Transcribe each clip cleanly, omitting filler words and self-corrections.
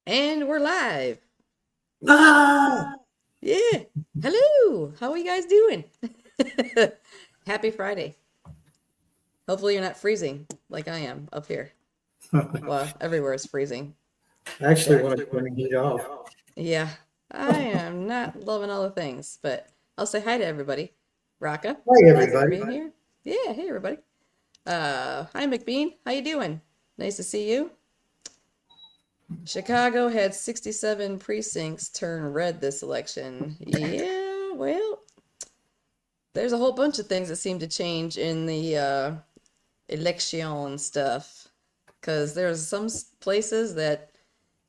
And we're live. Ah! Yeah. Hello. How are you guys doing? Happy Friday. Hopefully you're not freezing like I am up here. Well, everywhere is freezing. I actually want to turn the heat off. Yeah. I am not loving all the things, but I'll say hi to everybody. Raka, Hi, thanks for everybody. being here. Yeah, hey everybody. Hi McBean. How you doing? Nice to see you. Chicago had 67 precincts turn red this election. Yeah, well, there's a whole bunch of things that seem to change in the election stuff. Because there's some places that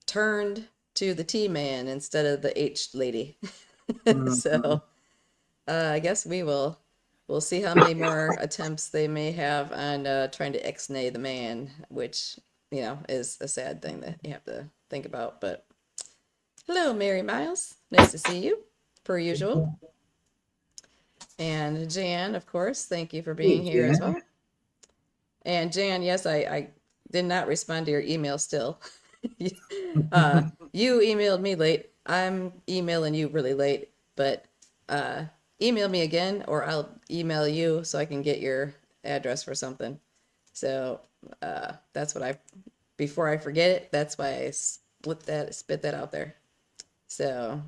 turned to the T man instead of the H lady. Mhm. So I guess we'll see how many more attempts they may have on trying to ex-nay the man, which is a sad thing that you have to think about. But hello, Mary Miles. Nice to see you, per usual. And Jan, of course, thank you for being Hey, here as Jan. well. And Jan, yes, I did not respond to your email still. uh, you emailed me late. I'm emailing you really late, but uh, email me again or I'll email you so I can get your address for something. So that's what before I forget it, that's why I spit that out there. So,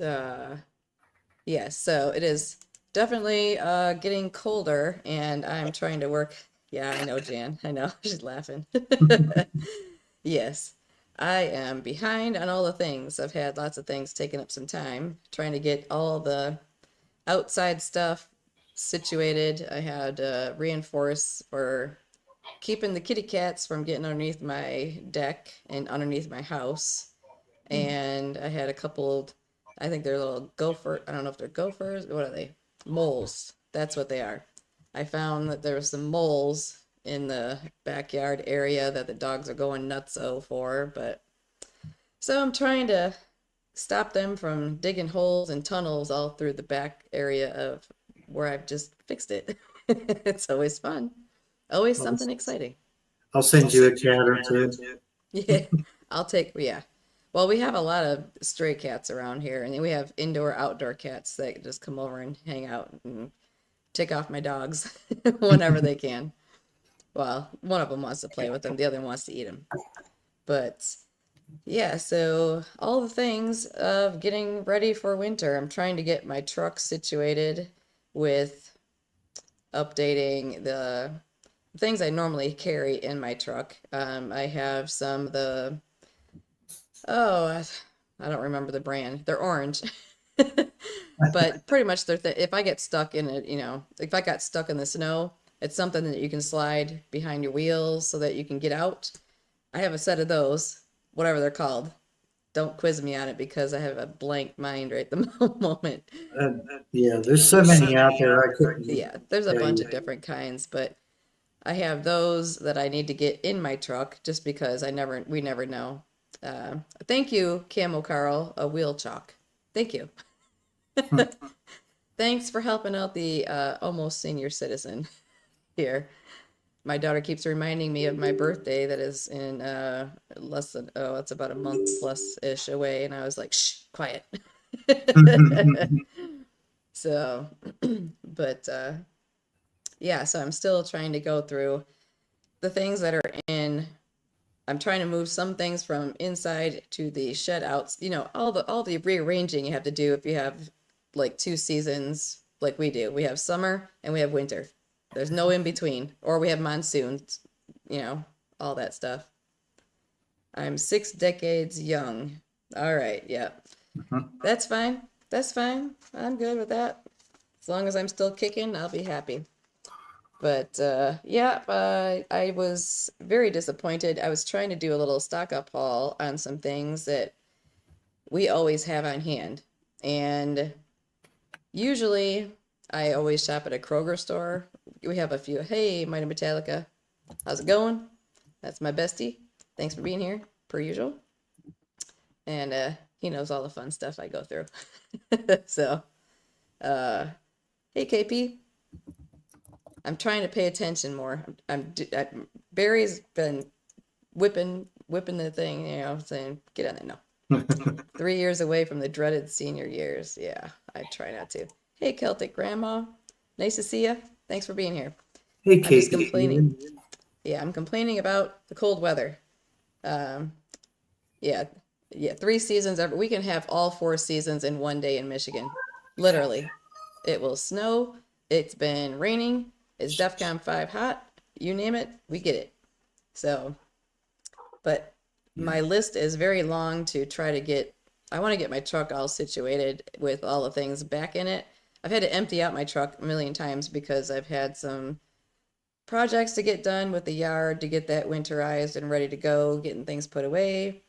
uh, yes, so it is definitely getting colder, and I'm trying to work. Yeah, I know, Jan. I know. She's laughing. Yes, I am behind on all the things. I've had lots of things taking up some time, trying to get all the outside stuff situated. I had reinforce for keeping the kitty cats from getting underneath my deck and underneath my house. And I had a couple, I think they're little gopher, I don't know if they're gophers, what are they? Moles. That's what they are. I found that there were some moles in the backyard area that the dogs are going nutso for, but so I'm trying to stop them from digging holes and tunnels all through the back area of where I've just fixed it. It's always fun. Always I'll, something exciting. I'll send you a cat or two. Yeah, yeah. Well, we have a lot of stray cats around here, and then we have indoor, outdoor cats that just come over and hang out and tick off my dogs whenever they can. Well, one of them wants to play with them, the other one wants to eat them. But yeah, so all the things of getting ready for winter. I'm trying to get my truck situated with updating the things I normally carry in my truck. I have some of the Oh, I don't remember the brand. They're orange. But pretty much if I get stuck in it, if I got stuck in the snow, it's something that you can slide behind your wheels so that you can get out. I have a set of those, whatever they're called. Don't quiz me on it because I have a blank mind right at the moment. Uh, yeah, there's so many out there. I couldn't Yeah, there's a tell bunch of you. different kinds, but I have those that I need to get in my truck just because we never know. Uh, Thank you, Camo Carl, a wheel chalk. Thank you. Thanks for helping out the almost senior citizen here. My daughter keeps reminding me of my birthday that is in less than, oh, it's about a month plus ish away. And I was like, shh, quiet. So, but yeah, so I'm still trying to go through the things that are in. I'm trying to move some things from inside to the shed outs. All the rearranging you have to do if you have like two seasons like we do. We have summer and we have winter. There's no in between, or we have monsoons, you know, all that stuff. I'm 6 decades young. All right, yeah. That's fine. That's fine. I'm good with that. As long as I'm still kicking, I'll be happy. But yeah, I was very disappointed. I was trying to do a little stock up haul on some things that we always have on hand. And usually I always shop at a Kroger store. We have a few. Hey, Mighty Metallica. How's it going? That's my bestie. Thanks for being here, per usual. And he knows all the fun stuff I go through. So, uh, hey, KP. I'm trying to pay attention more. Barry's been whipping whipping the thing, saying, get on there. No. 3 years away from the dreaded senior years. Yeah, I try not to. Hey, Celtic Grandma. Nice to see you. Thanks for being here. Hey, I'm just Katie. complaining. Yeah, I'm complaining about the cold weather. Yeah, 3 seasons. We can have all 4 seasons in one day in Michigan. Literally. It will snow. It's been raining. It's DEFCON 5 hot. You name it, we get it. So, but my list is very long to try to get. I want to get my truck all situated with all the things back in it. I've had to empty out my truck a million times because I've had some projects to get done with the yard to get that winterized and ready to go, getting things put away,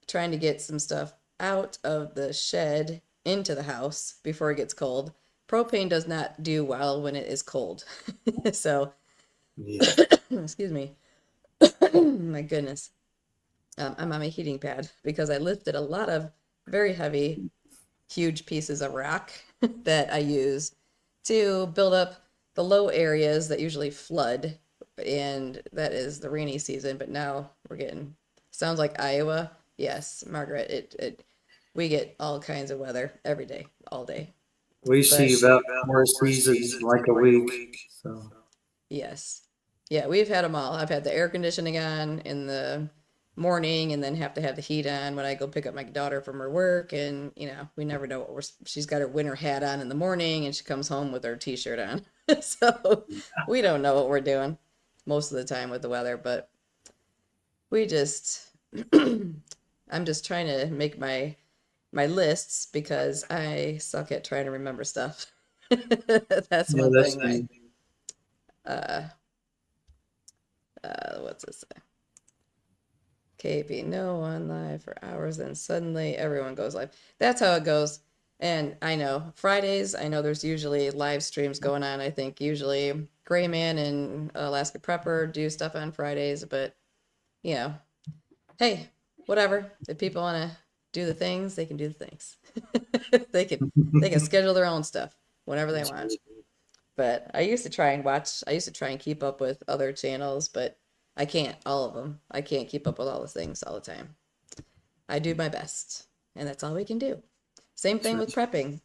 trying to get some stuff out of the shed into the house before it gets cold. Propane does not do well when it is cold. So, Yeah. excuse me. My goodness. I'm on my heating pad because I lifted a lot of very heavy, huge pieces of rock that I use to build up the low areas that usually flood. And that is the rainy season. But now we're getting, sounds like Iowa. Yes, Margaret, we get all kinds of weather every day, all day. We see about 4 seasons in like a week. So Yes. Yeah, we've had them all. I've had the air conditioning on in the morning and then have to have the heat on when I go pick up my daughter from her work. And, we never know she's got her winter hat on in the morning and she comes home with her t-shirt on. So we don't know what we're doing most of the time with the weather, but we just, I'm just trying to make my lists because I suck at trying to remember stuff. That's yeah, one that's thing what's this say? KB, no one live for hours, then suddenly everyone goes live. That's how it goes. And I know Fridays, I know there's usually live streams going on. I think usually Gray Man and Alaska Prepper do stuff on Fridays, but hey, whatever. If people want to do the things, they can do the things. They can schedule their own stuff whenever they want. But I used to try and keep up with other channels, but I can't, all of them. I can't keep up with all the things all the time. I do my best, and that's all we can do. Same thing with prepping.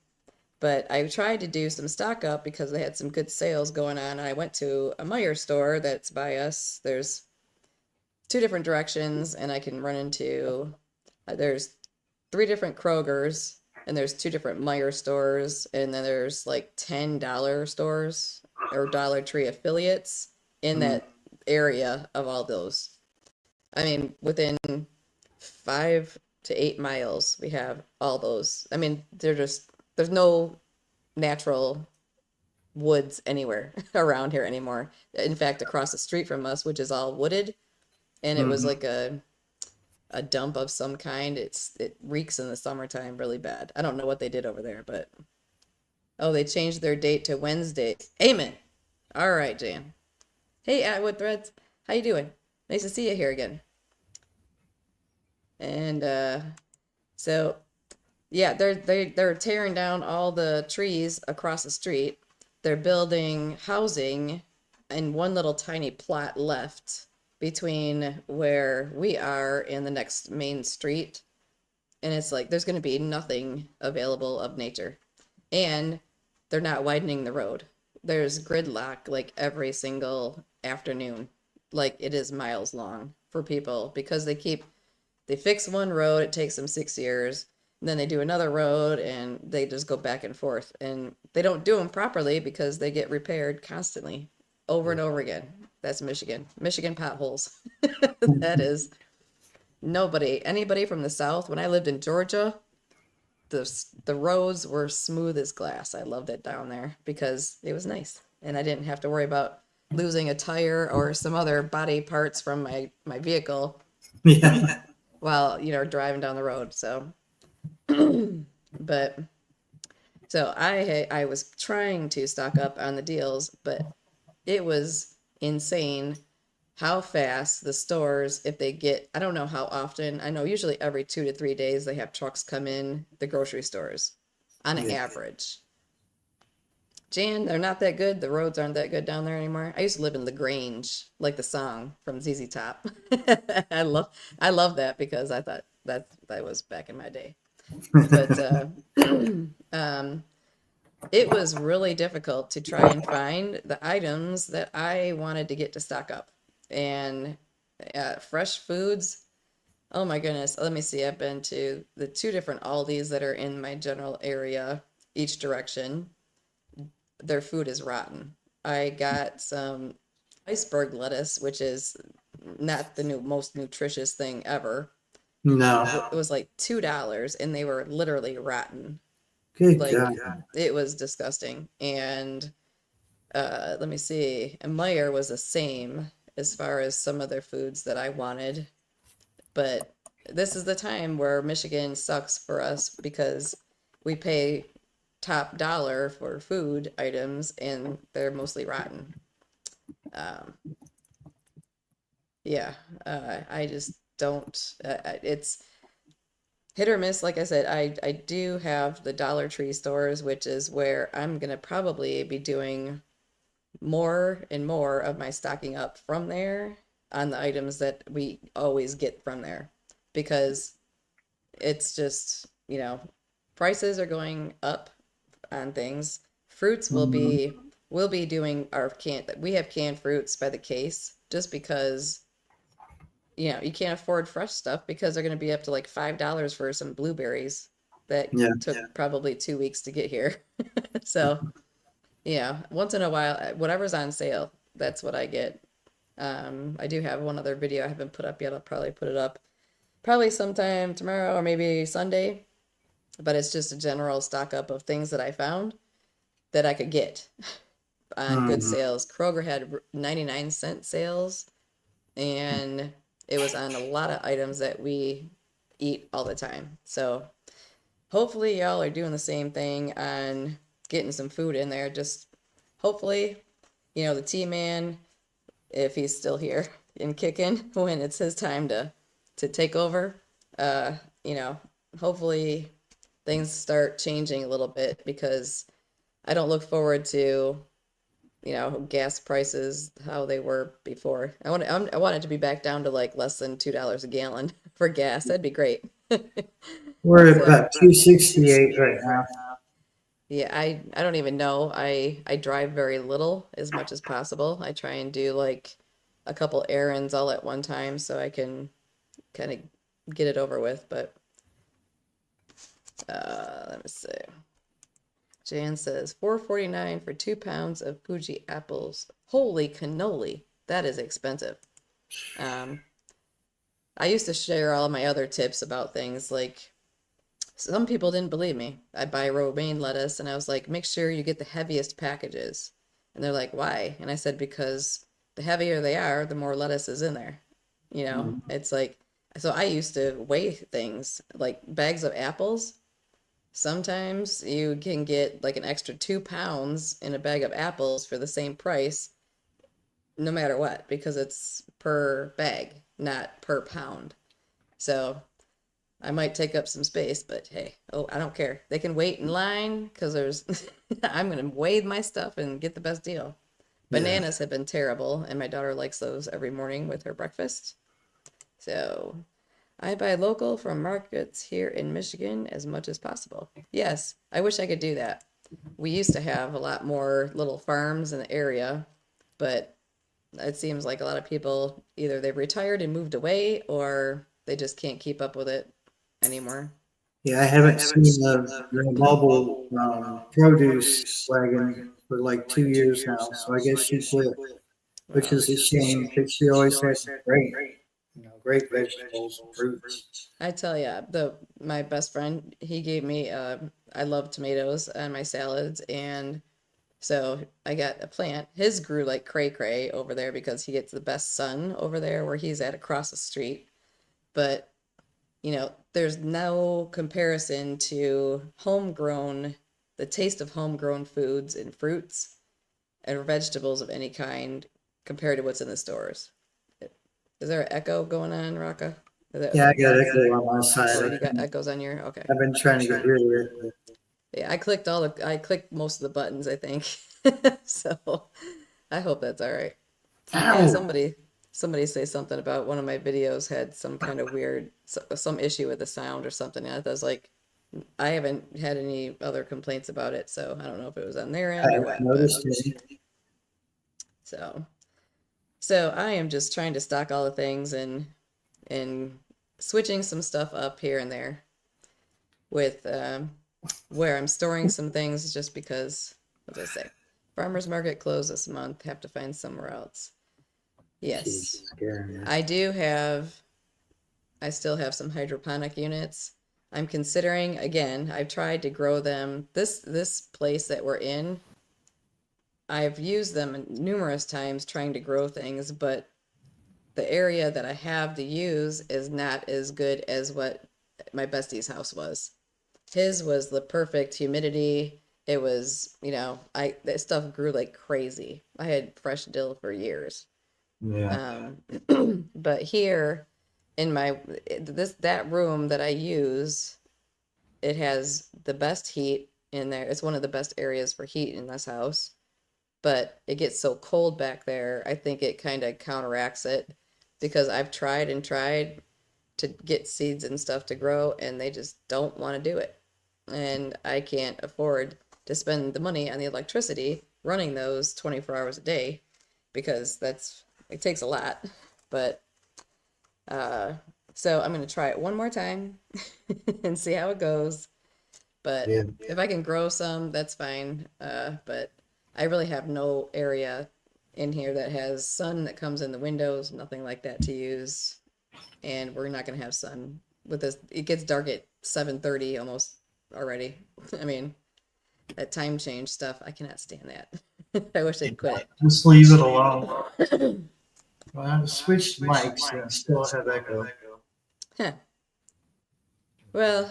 But I tried to do some stock up because they had some good sales going on. I went to a Meijer store that's by us. There's 2 different directions, and I can run into, there's 3 different Krogers, and there's 2 different Meijer stores, and then there's like $10 stores or Dollar Tree affiliates in that area of all those. I mean, within 5 to 8 miles, we have all those. I mean, there's no natural woods anywhere around here anymore. In fact, across the street from us, which is all wooded, and it was like a dump of some kind. It reeks in the summertime really bad. I don't know what they did over there, but they changed their date to Wednesday. Amen. All right, Jan. Hey, Atwood Threads, how you doing? Nice to see you here again. And so yeah, they're tearing down all the trees across the street. They're building housing in one little tiny plot left between where we are and the next main street. And it's like there's going to be nothing available of nature. And they're not widening the road. There's gridlock like every single afternoon. Like it is miles long for people because they fix one road, it takes them 6 years. And then they do another road and they just go back and forth. And they don't do them properly because they get repaired constantly over and over again. That's Michigan. Michigan potholes. That is anybody from the South. When I lived in Georgia, the roads were smooth as glass. I loved it down there because it was nice. And I didn't have to worry about losing a tire or some other body parts from my vehicle yeah. while, driving down the road. So, but so I was trying to stock up on the deals, but it was insane how fast the stores, if they get, I don't know how often, I know usually every 2 to 3 days they have trucks come in the grocery stores on an average. Jan, they're not that good. The roads aren't that good down there anymore. I used to live in LaGrange, like the song from ZZ Top. I love I love that because I thought that was back in my day. But um, it was really difficult to try and find the items that I wanted to get to stock up. And fresh foods, oh my goodness. Let me see. I've been to the two different Aldis that are in my general area, each direction. Their food is rotten. I got some iceberg lettuce, which is not the most nutritious thing ever. No. It was like $2 and they were literally rotten. Good Like God. it was disgusting. And let me see. And Meyer was the same as far as some of their foods that I wanted. But this is the time where Michigan sucks for us because we pay top dollar for food items and they're mostly rotten. Um, yeah, I just don't. It's hit or miss. Like I said, I do have the Dollar Tree stores, which is where I'm gonna probably be doing more and more of my stocking up from there on the items that we always get from there because it's just, prices are going up on things. Fruits Mhm. will be doing our we have canned fruits by the case just because, you can't afford fresh stuff because they're going to be up to like $5 for some blueberries that Yeah. took probably 2 weeks to get here. So, yeah, once in a while, whatever's on sale, that's what I get. I do have one other video I haven't put up yet. I'll probably put it up probably sometime tomorrow or maybe Sunday, but it's just a general stock up of things that I found that I could get on good Mhm. sales. Kroger had 99-cent sales, and it was on a lot of items that we eat all the time. So hopefully y'all are doing the same thing on getting some food in there. Just hopefully, the T-Man, if he's still here and kicking when it's his time to take over, uh, you know, hopefully things start changing a little bit because I don't look forward to, gas prices how they were before. I want it to be back down to like less than $2 a gallon for gas. That'd be great. We're at So, about 268 right now. yeah, I don't even know. I drive very little as much as possible. I try and do like a couple errands all at one time so I can kind of get it over with. But let me see. Jan says 4.49 for 2 pounds of Fuji apples. Holy cannoli, that is expensive. Um, I used to share all my other tips about things like some people didn't believe me. I buy romaine lettuce and I was like, make sure you get the heaviest packages. And they're like, why? And I said, because the heavier they are, the more lettuce is in there. Mhm. It's like, so I used to weigh things like bags of apples. Sometimes you can get like an extra 2 pounds in a bag of apples for the same price, no matter what, because it's per bag, not per pound. So I might take up some space, but hey, oh, I don't care. They can wait in line because there's, I'm going to weigh my stuff and get the best deal. Yeah. Bananas have been terrible, and my daughter likes those every morning with her breakfast. So I buy local from markets here in Michigan as much as possible. Yes, I wish I could do that. We used to have a lot more little farms in the area, but it seems like a lot of people either they've retired and moved away or they just can't keep up with it anymore. Yeah, I haven't seen the mobile produce wagon for like 2 years now, so I guess she quit, which Well, is a shame because she always had great vegetables and fruits. I tell ya, the my best friend, he gave me I love tomatoes on my salads and so I got a plant. His grew like cray cray over there because he gets the best sun over there where he's at across the street. But, there's no comparison to the taste of homegrown foods and fruits and vegetables of any kind compared to what's in the stores. Is there an echo going on, Raka? Is that Yeah, I the got dogs? echo on my side. Oh, you got echoes on your, okay. I've been trying to get rid of it. Yeah, I clicked most of the buttons, I think. So I hope that's all right. Yeah, Ow! somebody say something about one of my videos had some kind of weird some issue with the sound or something. And I was like, I haven't had any other complaints about it, so I don't know if it was on their I end or haven't what, but noticed any. so so I am just trying to stock all the things and switching some stuff up here and there with where I'm storing some things just because, what did I say? Farmers market closed this month, have to find somewhere else. Yes. Jeez, scaring me. I still have some hydroponic units. I'm considering, again, I've tried to grow them. This place that we're in, I've used them numerous times trying to grow things, but the area that I have to use is not as good as what my bestie's house was. His was the perfect humidity. It was, that stuff grew like crazy. I had fresh dill for years. Yeah. But here in that room that I use, it has the best heat in there. It's one of the best areas for heat in this house, but it gets so cold back there. I think it kind of counteracts it because I've tried and tried to get seeds and stuff to grow, and they just don't want to do it. And I can't afford to spend the money on the electricity running those 24 hours a day because it takes a lot. But so I'm gonna try it one more time and see how it goes. But Yeah. if I can grow some, that's fine. But I really have no area in here that has sun that comes in the windows, nothing like that to use. And we're not gonna have sun with this. It gets dark at 7:30 almost already. I mean, that time change stuff, I cannot stand that. I wish they'd quit Just leave it alone. Well, I've switched mics and I still have echo. Huh. Well,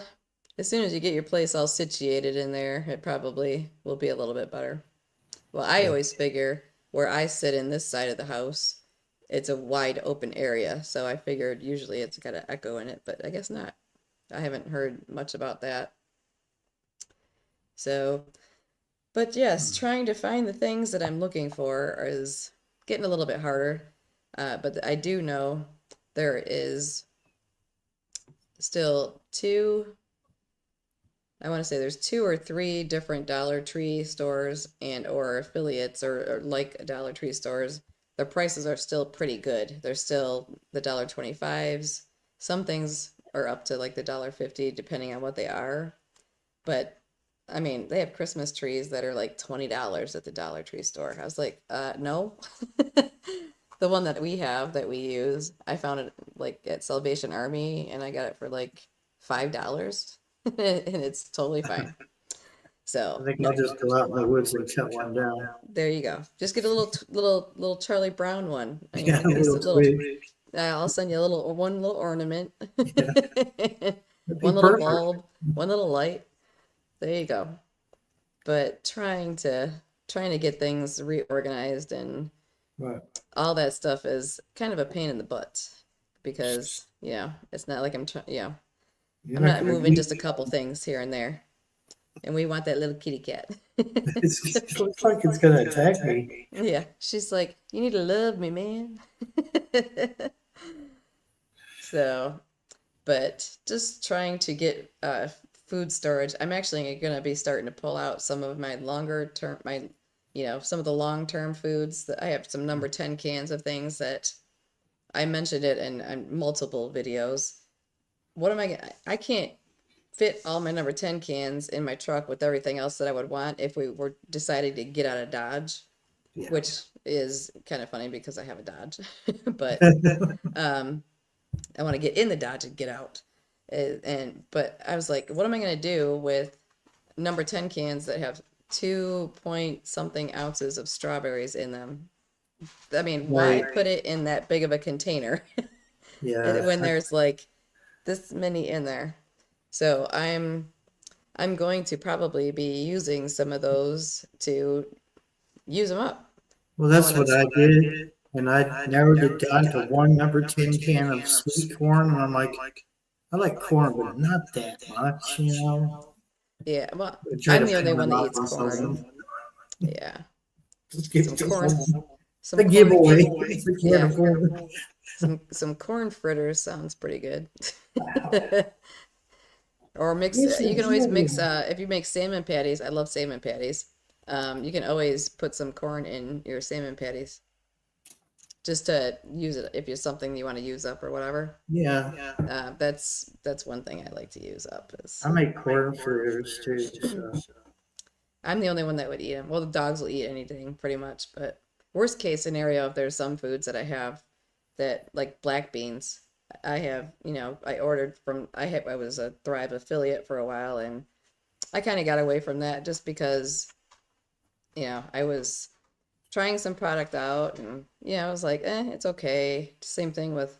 as soon as you get your place all situated in there, it probably will be a little bit better. Well, I Yeah. always figure where I sit in this side of the house, it's a wide open area, so I figured usually it's got an echo in it, but I guess not. I haven't heard much about that. So, but yes, trying to find the things that I'm looking for is getting a little bit harder. But I do know there is still I want to say there's 2 or 3 different Dollar Tree stores and or affiliates or like Dollar Tree stores. Their prices are still pretty good. They're still the $1.25s. Some things are up to like the $1.50 depending on what they are. But I mean, they have Christmas trees that are like $20 at the Dollar Tree store. I was like, no. The one that we have that we use, I found it like at Salvation Army and I got it for like $5 and it's totally fine. I So think I'll just go out in the woods and cut one down. there you go. Just get a little Charlie Brown one. Yeah, a Just little twig. I'll send you one little ornament, Yeah, that'd be one little perfect. bulb, one little light. There you go. But trying to get things reorganized and Right. all that stuff is kind of a pain in the butt because it's not like You're I'm not not gonna moving eat. just a couple things here and there. And we want that little kitty cat. It looks like it's gonna attack me. Yeah, she's like, you need to love me, man. So, but just trying to get food storage. I'm actually gonna be starting to pull out some of my longer term, some of the long term foods that I have some number 10 cans of things that I mentioned it in multiple videos. What am I gonna, I can't fit all my number 10 cans in my truck with everything else that I would want if we were deciding to get out of Dodge, Yeah. which is kind of funny because I have a Dodge, but I want to get in the Dodge and get out. But I was like, what am I going to do with number 10 cans that have 2 point something ounces of strawberries in them? I mean, why Right. put it in that big of a container Yeah. when there's like this many in there? So I'm going to probably be using some of those to use them up. Well, I that's want what I to, did, and I narrowed it down to one number 10 can of sweet corn, and I'm like, I like corn, but not that much, you know. Yeah, well, Try I'm to the only pound one it that off eats or corn. something. Yeah, Just get some corn, the some corn. giveaway. It's a can Yeah, of corn. some corn fritters sounds pretty good. Or mix. Yes, You can always mix. yeah. If you make salmon patties, I love salmon patties. You can always put some corn in your salmon patties just to use it if it's something you want to use up or whatever. Yeah, That's one thing I like to use up I is make corn fritters too. So I'm the only one that would eat them. Well, the dogs will eat anything pretty much, but worst case scenario, if there's some foods that I have that like black beans, I have, I ordered from I was a Thrive affiliate for a while and I kind of got away from that just because, I was trying some product out and I was like, it's okay. Same thing with,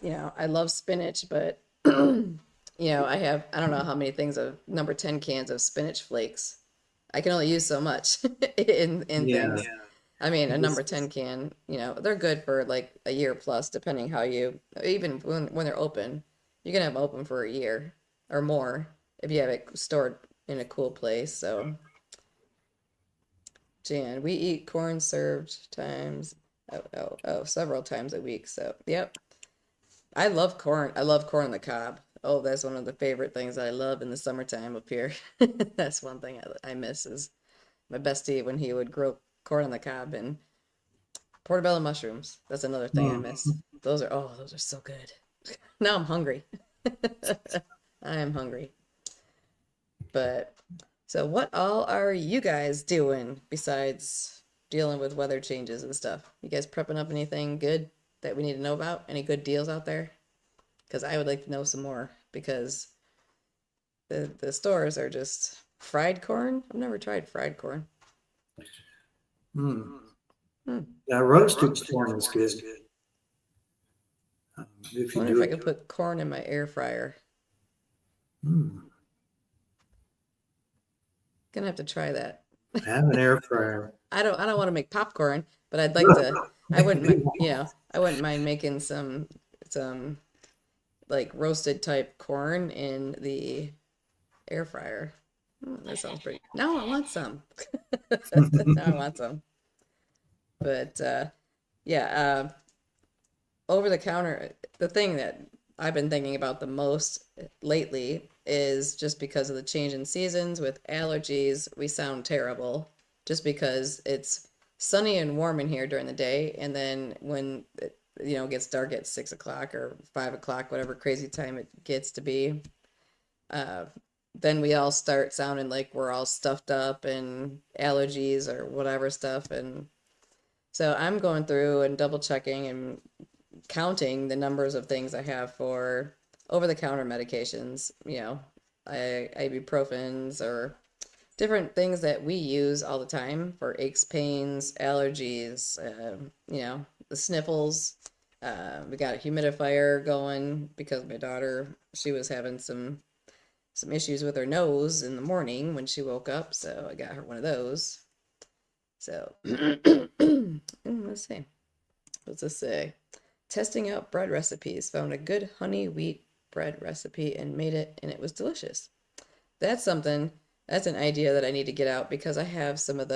I love spinach, but I don't know how many things of number 10 cans of spinach flakes. I can only use so much in yeah, things. I mean, a number Just- 10 can, they're good for like a year plus, depending how even when they're open, you can have them open for a year or more if you have it stored in a cool place. So, Jan, we eat corn served several times a week. So, yep. I love corn. I love corn on the cob. Oh, that's one of the favorite things I love in the summertime up here. That's one thing I miss is my bestie when he would grow corn on the cob and portobello mushrooms. That's another thing I mm. miss. Those are so good. Now I'm hungry. I am hungry. But so what all are you guys doing besides dealing with weather changes and stuff? You guys prepping up anything good that we need to know about? Any good deals out there? Because I would like to know some more because the stores are just fried corn. I've never tried fried corn. Mm. Hmm. Yeah, roasted corn is good if I you wonder if do I it. could put corn in my air fryer. Mm. Gonna have to try that. Have an air fryer. I don't want to make popcorn, but I'd like to. I wouldn't mind, I wouldn't mind making some like roasted type corn in the air fryer. That sounds pretty. Now I want some. Now I want some. But yeah, over the counter, the thing that I've been thinking about the most lately is just because of the change in seasons with allergies, we sound terrible just because it's sunny and warm in here during the day. And then when it, gets dark at 6 o'clock or 5 o'clock, whatever crazy time it gets to be, uh, then we all start sounding like we're all stuffed up and allergies or whatever stuff. And so I'm going through and double checking and counting the numbers of things I have for over-the-counter medications, ibuprofens or different things that we use all the time for aches, pains, allergies, the sniffles. We got a humidifier going because my daughter, she was having some issues with her nose in the morning when she woke up, so I got her one of those. So, let's see. What's this say? Testing out bread recipes, found a good honey wheat bread recipe and made it, and it was delicious. That's that's an idea that I need to get out because I have some of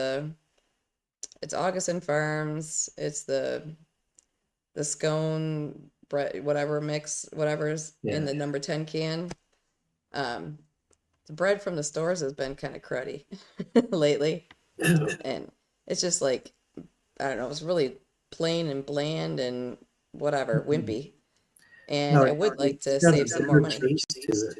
it's Augustin Farms, it's the scone bread, whatever mix, whatever's in Yeah. the number 10 can. Um, the bread from the stores has been kind of cruddy lately, and it's just like, I don't know, it's really plain and bland and whatever, wimpy. And No, I would like it's to got a save some more bitter money. taste to it.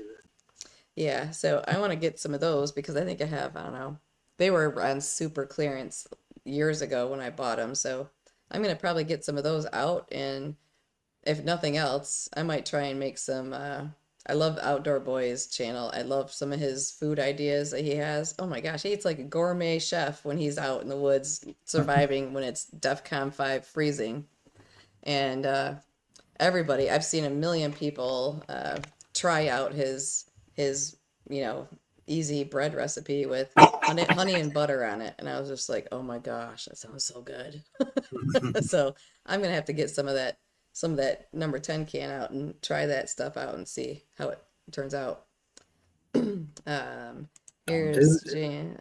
Yeah, so I want to get some of those because I think I have, I don't know, they were on super clearance years ago when I bought them. So I'm going to probably get some of those out. And if nothing else, I might try and make some. I love Outdoor Boys channel. I love some of his food ideas that he has. Oh my gosh, he eats like a gourmet chef when he's out in the woods surviving when it's DEFCON 5 freezing. And everybody, I've seen a million people try out his easy bread recipe with honey and butter on it, and I was just like, oh my gosh, that sounds so good. So I'm gonna have to get some of that number 10 can out and try that stuff out and see how it turns out. Um, Don't do here's it. Jan.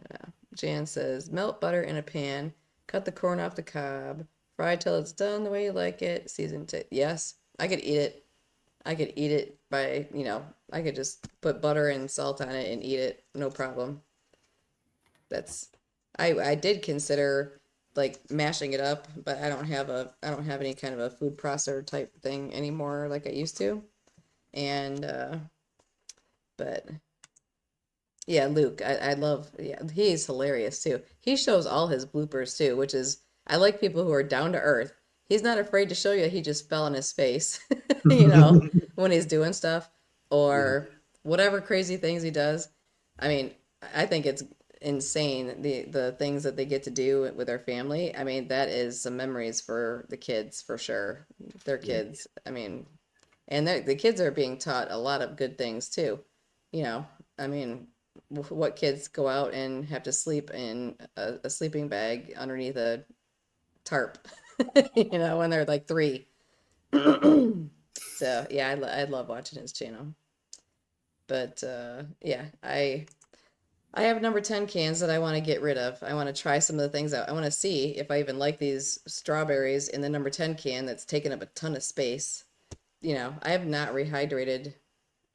Jan says, melt butter in a pan, cut the corn off the cob, fry till it's done the way you like it. Season to yes, I could eat it. I could eat it by, I could just put butter and salt on it and eat it, no problem. That's, I did consider like mashing it up, but I don't have any kind of a food processor type thing anymore like I used to. And but yeah, Luke, I love, yeah, he's hilarious too. He shows all his bloopers too, which is, I like people who are down to earth. He's not afraid to show you he just fell on his face, when he's doing stuff Yeah. or whatever crazy things he does. I mean, I think it's insane the things that they get to do with their family. I mean, that is some memories for the kids for sure. Their Yeah. kids. I mean, and the kids are being taught a lot of good things too. You know, I mean, what kids go out and have to sleep in a sleeping bag underneath a tarp, when they're like 3. So yeah, I love watching his channel. But yeah, I have number 10 cans that I want to get rid of. I want to try some of the things out. I want to see if I even like these strawberries in the number 10 can that's taking up a ton of space. I have not rehydrated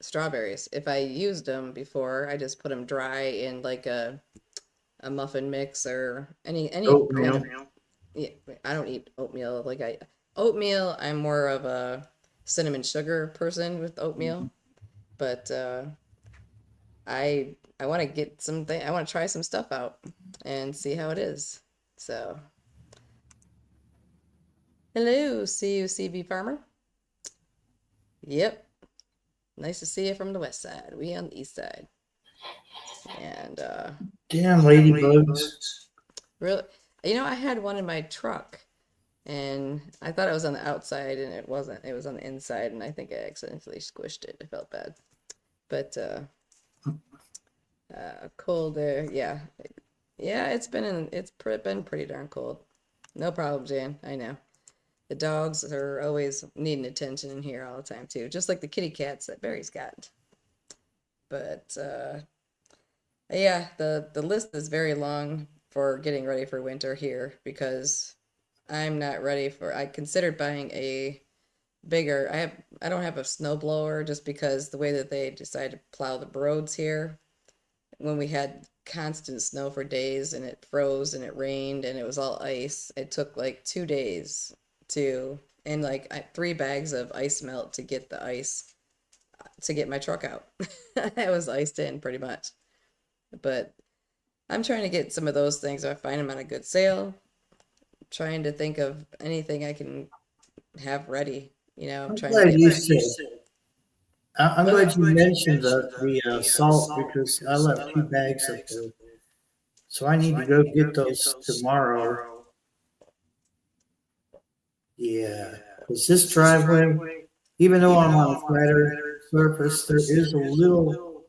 strawberries. If I used them before, I just put them dry in like a muffin mix or any kind of, Oatmeal. yeah, I don't eat oatmeal. Oatmeal, I'm more of a cinnamon sugar person with oatmeal, but I want to get something. I want to try some stuff out and see how it is. So, hello, CUCB farmer. Yep, nice to see you from the west side. We on the east side, and Damn ladybugs. really, I had one in my truck, and I thought it was on the outside, and it wasn't. It was on the inside, and I think I accidentally squished it. I felt bad, but cold air, yeah, yeah. It's been pretty darn cold. No problem, Jan. I know. The dogs are always needing attention in here all the time too, just like the kitty cats that Barry's got. But yeah, the list is very long for getting ready for winter here because I'm not ready for. I considered buying a bigger. I don't have a snow blower just because the way that they decided to plow the roads here when we had constant snow for days and it froze and it rained and it was all ice. It took like 2 days to and like 3 bags of ice melt to get the ice to get my truck out. I was iced in pretty much. But I'm trying to get some of those things. If I find them on a good sale, trying to think of anything I can have ready. I'm I'm trying to glad get you my said. I'm what? glad you mentioned the salt because I left 2 bags up there. So I need to go get those tomorrow. Yeah, because this driveway, even though I'm on a flatter surface, there is a little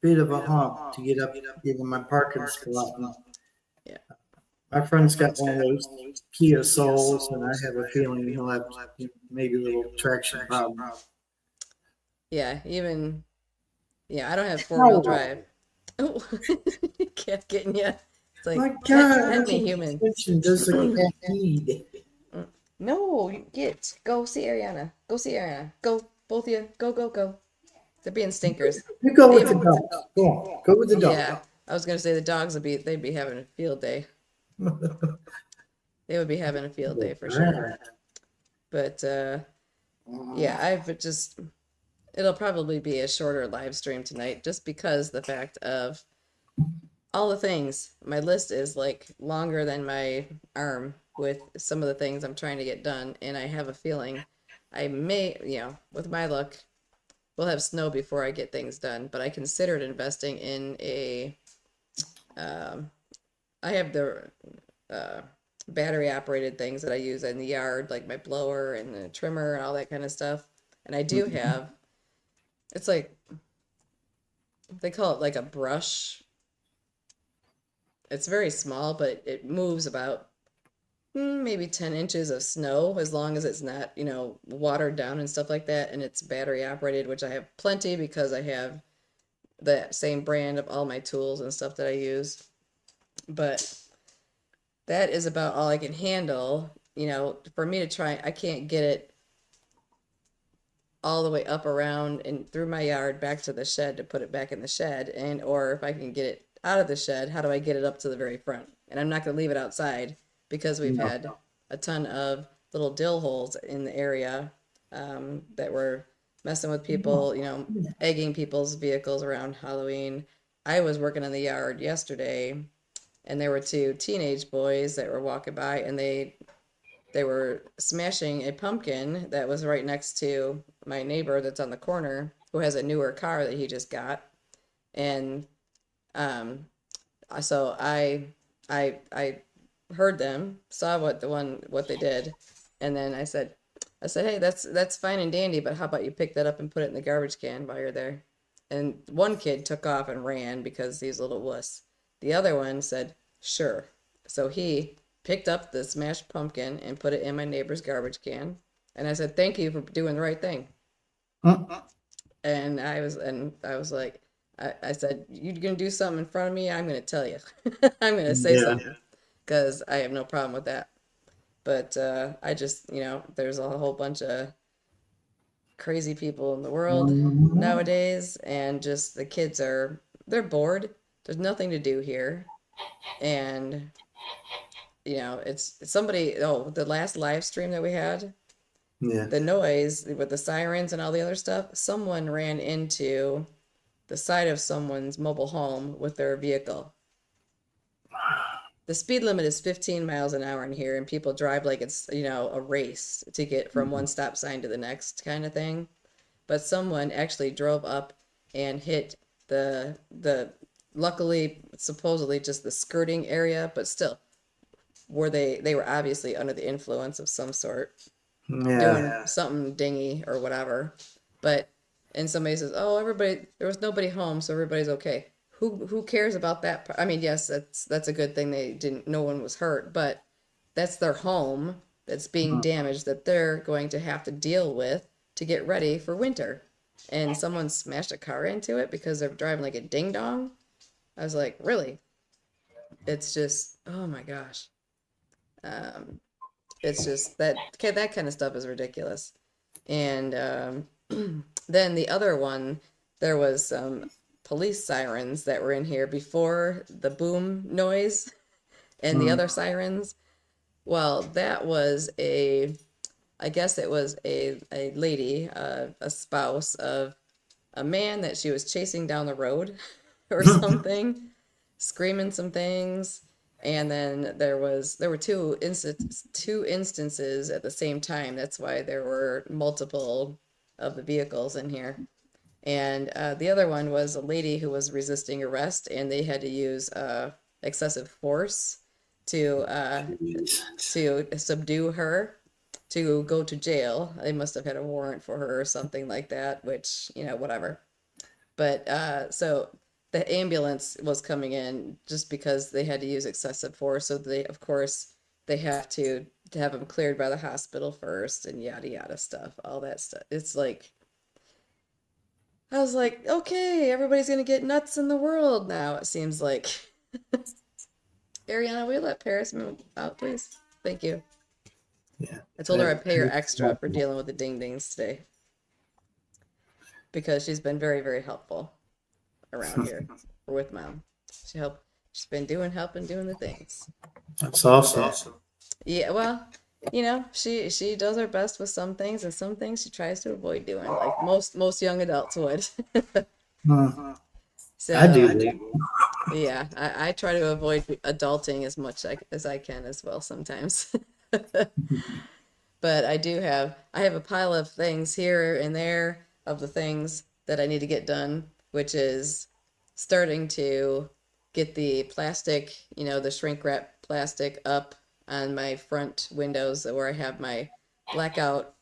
bit of a hump to get up into my parking spot. And Yeah. my friend's got one of those Kia Souls, and I have a feeling he'll have maybe a little traction problem. Yeah, even yeah, I don't have four-wheel Oh drive. Oh, cat getting you. It's my like God! How pet much me, human. attention does a cat need? No, you go see Ariana. Go see Ariana. Go, both of you. Go, go, go. They're being stinkers. You go They with the even, dogs. Go on, go with the dog. yeah, I was gonna say the dogs they'd be having a field day. They would be having a field day for sure. But yeah, it'll probably be a shorter live stream tonight just because the fact of all the things. My list is like longer than my arm with some of the things I'm trying to get done, and I have a feeling I may, with my luck, we'll have snow before I get things done. But I considered investing in um, I have the battery operated things that I use in the yard, like my blower and the trimmer and all that kind of stuff. And I do have, it's like, they call it like a brush. It's very small, but it moves about maybe 10 inches of snow as long as it's not, watered down and stuff like that. And it's battery operated, which I have plenty because I have the same brand of all my tools and stuff that I use. But that is about all I can handle. For me to try, I can't get it all the way up around and through my yard back to the shed to put it back in the shed. And or if I can get it out of the shed, how do I get it up to the very front? And I'm not going to leave it outside because we've had a ton of little dill holes in the area, that were messing with people, egging people's vehicles around Halloween. I was working in the yard yesterday, and there were two teenage boys that were walking by, and they were smashing a pumpkin that was right next to my neighbor that's on the corner, who has a newer car that he just got. And um, so I heard them, saw what they did, and then I said, hey, that's fine and dandy, but how about you pick that up and put it in the garbage can while you're there? And one kid took off and ran because he's a little wuss. The other one said, sure. So he picked up the smashed pumpkin and put it in my neighbor's garbage can. And I said, thank you for doing the right thing. And I was like, I said, you're going to do something in front of me, I'm going to tell you. I'm going to say something, because I have no problem with that. But I just, there's a whole bunch of crazy people in the world nowadays, and just the kids they're bored. There's nothing to do here. And, it's somebody, the last live stream that we had, the noise with the sirens and all the other stuff, someone ran into the side of someone's mobile home with their vehicle. The speed limit is 15 miles an hour in here, and people drive like it's, a race to get from one stop sign to the next kind of thing. But someone actually drove up and hit the luckily, supposedly just the skirting area, but still, they were obviously under the influence of some sort, doing something dingy or whatever. And somebody says, oh, there was nobody home, so everybody's okay. Who cares about that? I mean, yes, that's a good thing. No one was hurt, but that's their home that's being damaged, that they're going to have to deal with to get ready for winter. And someone smashed a car into it because they're driving like a ding dong. I was like, really? It's just, oh my gosh. It's just that kind of stuff is ridiculous. And then the other one, there was some police sirens that were in here before the boom noise and the other sirens. Well, that was I guess it was a lady, a spouse of a man that she was chasing down the road or something, screaming some things. And then there were two instances at the same time. That's why there were multiple of the vehicles in here. And the other one was a lady who was resisting arrest, and they had to use excessive force to subdue her to go to jail. They must have had a warrant for her or something like that, which, whatever. But so the ambulance was coming in just because they had to use excessive force. So of course, they have to have them cleared by the hospital first and yada yada stuff, all that stuff. It's like, I was like, okay, everybody's gonna get nuts in the world now, it seems like. Ariana, will you let Paris move out, please? Thank you. Yeah. I told her I'd pay her extra for dealing with the ding dings today, because she's been very, very helpful around here with Mom. She's been helping doing the things. That's awesome. Yeah, well, she does her best with some things, and some things she tries to avoid doing, like most young adults would. So I do. yeah, I try to avoid adulting as much as I can as well sometimes. But I have a pile of things here and there of the things that I need to get done, which is starting to get the plastic, the shrink wrap plastic up on my front windows where I have my blackout,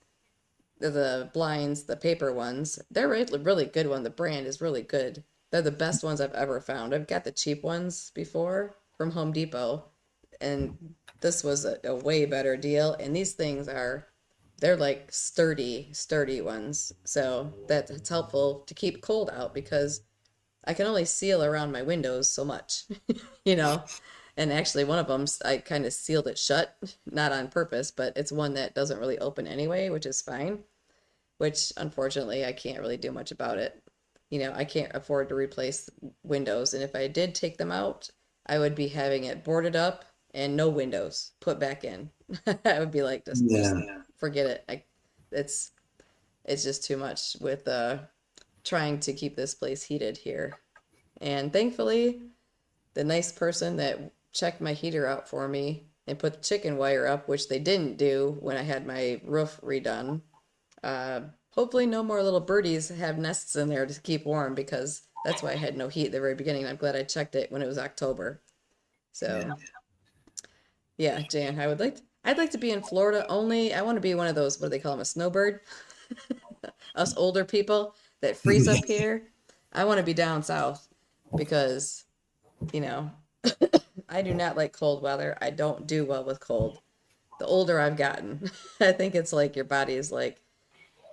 the blinds, the paper ones. They're really, really good one. The brand is really good. They're the best ones I've ever found. I've got the cheap ones before from Home Depot, and this was a way better deal. And these things they're like sturdy ones. So it's helpful to keep cold out, because I can only seal around my windows so much, you know. And actually, one of them, I kind of sealed it shut, not on purpose, but it's one that doesn't really open anyway, which is fine. Which unfortunately, I can't really do much about it. You know, I can't afford to replace windows, and if I did take them out, I would be having it boarded up and no windows put back in. I would be like, just Yeah. forget it. It's it's just too much with trying to keep this place heated here. And thankfully, the nice person that checked my heater out for me and put the chicken wire up, which they didn't do when I had my roof redone. Uh, Hopefully, no more little birdies have nests in there to keep warm because that's why I had no heat at the very beginning. I'm glad I checked it when it was October. Yeah. So, yeah, Jan, I'd like to be in Florida only. I want to be one of those, what do they call them, a snowbird? Us older people that freeze up here. I want to be down south because, you know, I do not like cold weather. I don't do well with cold. The older I've gotten, I think it's like your body is like,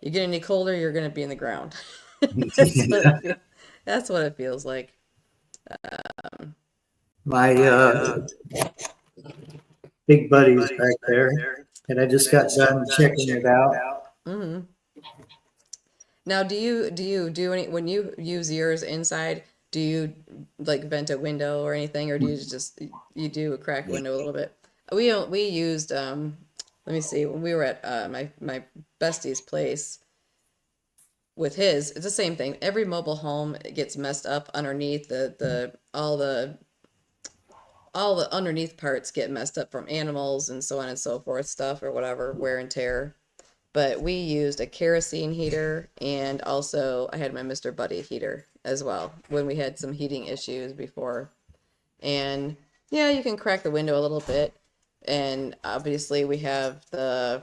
you get any colder, you're going to be in the ground. That's what it feels, that's what it feels like. My big buddy's back there, and I just got done checking it out. Hmm. Now, do you do any when you use yours inside? Do you like vent a window or anything, or do you just you do a crack window a little bit? We used let me see, when we were at my bestie's place with his, it's the same thing. Every mobile home gets messed up underneath the all the underneath parts get messed up from animals and so on and so forth stuff or whatever wear and tear. But we used a kerosene heater, and also I had my Mr. Buddy heater as well when we had some heating issues before. And yeah, you can crack the window a little bit. And obviously we have the,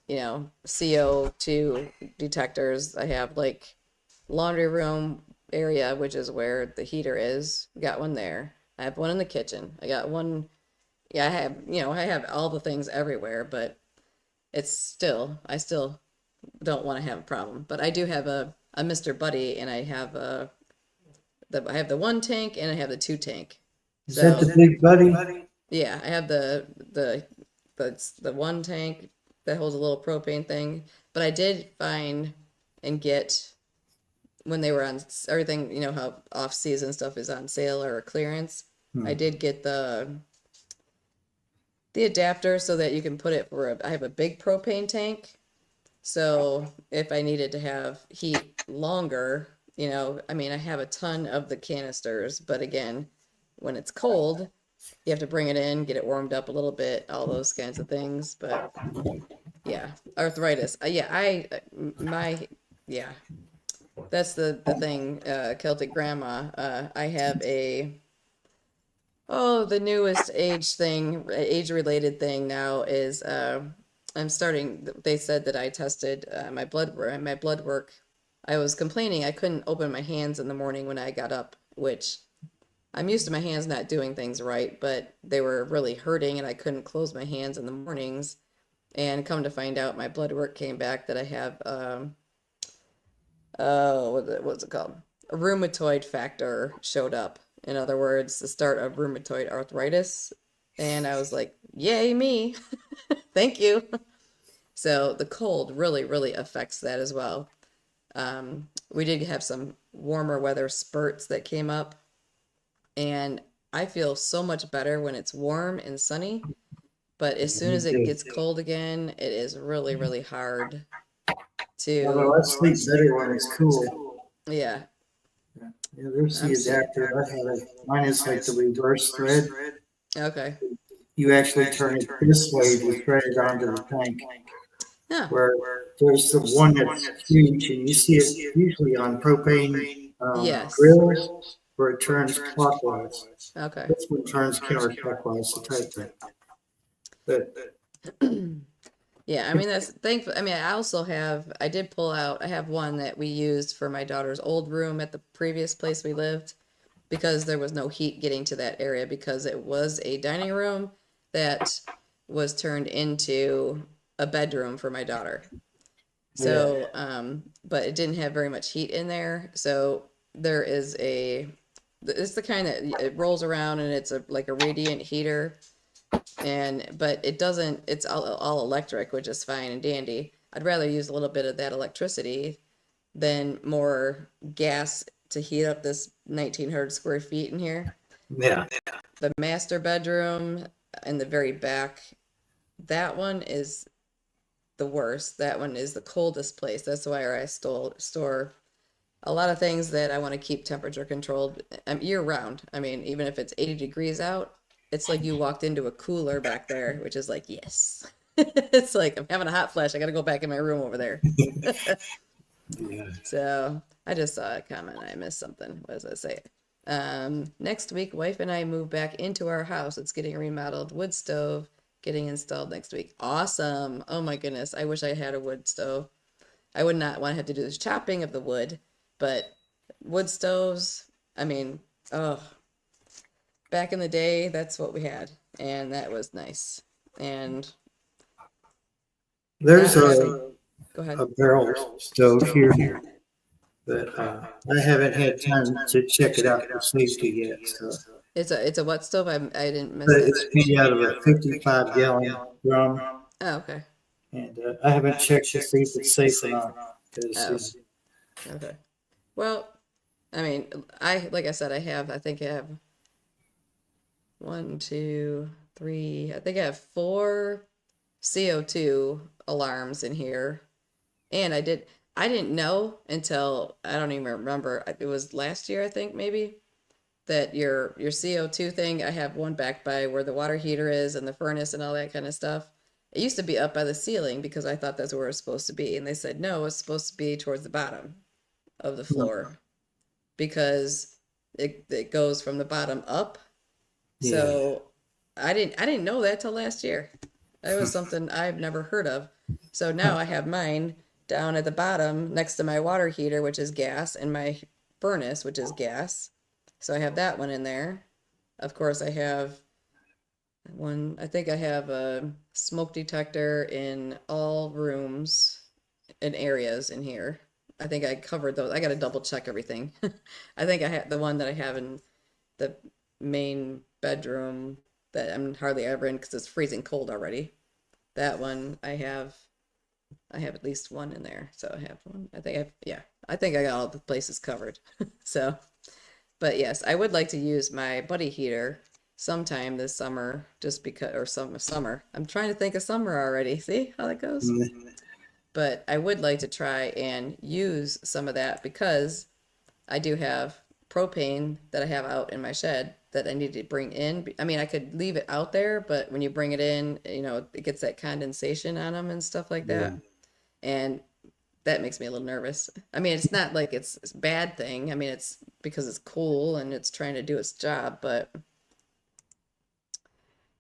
you know, CO2 detectors. I have like laundry room area, which is where the heater is. Got one there. I have one in the kitchen. I got one. Yeah, I have, you know, I have all the things everywhere, but it's still, I still don't want to have a problem. But I do have a Mr. Buddy, and I have I have the one tank and I have the two tank. Is that So the big buddy? yeah, I have the one tank that holds a little propane thing. But I did find and get when they were on everything, you know how off season stuff is on sale or clearance. I did get the adapter so that you can put it for I have a big propane tank. So if I needed to have heat longer, you know, I mean, I have a ton of the canisters, but again, when it's cold, you have to bring it in, get it warmed up a little bit, all those kinds of things. But yeah, arthritis. Yeah, yeah, that's the thing. Celtic grandma. I have the newest age related thing now is I'm starting. They said that I tested my blood work. I was complaining I couldn't open my hands in the morning when I got up, which I'm used to my hands not doing things right, but they were really hurting and I couldn't close my hands in the mornings. And come to find out, my blood work came back that I have what's it called? A rheumatoid factor showed up. In other words, the start of rheumatoid arthritis. And I was like, yay, me. Thank you. So the cold really, really affects that as well. We did have some warmer weather spurts that came up, and I feel so much better when it's warm and sunny. But as soon as it gets cold again, it is really, really hard Although to, I sleep better when it's cool. yeah, Yeah, there's the I'm so, adapter. I have it. Mine is like the reverse thread. okay. You actually turn it this way to thread it onto the tank. Yeah, Where there's the one that's huge, and you see it usually on propane yes. grills, where it turns clockwise. Okay. This one turns counterclockwise, the tight thing. But Yeah, I mean that's thankful. I mean, I did pull out. I have one that we used for my daughter's old room at the previous place we lived because there was no heat getting to that area because it was a dining room that was turned into a bedroom for my daughter. yeah, So, but it didn't have very much heat in there. So there is it's the kind that it rolls around and it's like a radiant heater, but it doesn't, it's all electric, which is fine and dandy. I'd rather use a little bit of that electricity than more gas to heat up this 1900 square feet in here. Yeah. The master bedroom in the very back, that one is the worst. That one is the coldest place. That's why I store a lot of things that I want to keep temperature controlled year round. I mean, even if it's 80 degrees out, it's like you walked into a cooler back there, which is like, yes. It's like I'm having a hot flash. I got to go back in my room over there. Yeah. So I just saw a comment. I missed something. What does it say? Next week, wife and I move back into our house. It's getting remodeled. Wood stove getting installed next week. Awesome. Oh my goodness. I wish I had a wood stove. I would not want to have to do the chopping of the wood, but wood stoves, I mean, oh, back in the day, that's what we had, and that was nice. And There's go ahead. a barrel stove here, but I haven't had time to check it out for safety yet. So, It's a what stove? I didn't miss but it. it's made out of a 55-gallon drum, Oh, okay. and I haven't checked to see if it's safe or not. Because Okay. Well, I mean, like I said, I think I have one, two, three. I think I have four CO2 alarms in here. And I didn't know until, I don't even remember, it was last year, I think, maybe, that your CO2 thing, I have one back by where the water heater is and the furnace and all that kind of stuff. It used to be up by the ceiling because I thought that's where it was supposed to be. And they said, no, it's supposed to be towards the bottom of the floor because it goes from the bottom up. So I didn't know that till last year. That was something I've never heard of. So now I have mine down at the bottom next to my water heater, which is gas, and my furnace, which is gas. So I have that one in there. Of course, I have I think I have a smoke detector in all rooms and areas in here. I think I covered those. I got to double check everything. I think I have the one that I have in the main bedroom that I'm hardly ever in because it's freezing cold already. That one I have at least one in there. So I have one. I think I got all the places covered. So, but yes, I would like to use my buddy heater sometime this summer, just because, or summer. I'm trying to think of summer already. See how that goes? But I would like to try and use some of that because I do have propane that I have out in my shed that I need to bring in. I mean, I could leave it out there, but when you bring it in, it gets that condensation on them and stuff like that. And that makes me a little nervous. I mean, it's not like it's a bad thing. I mean, it's because it's cool and it's trying to do its job, but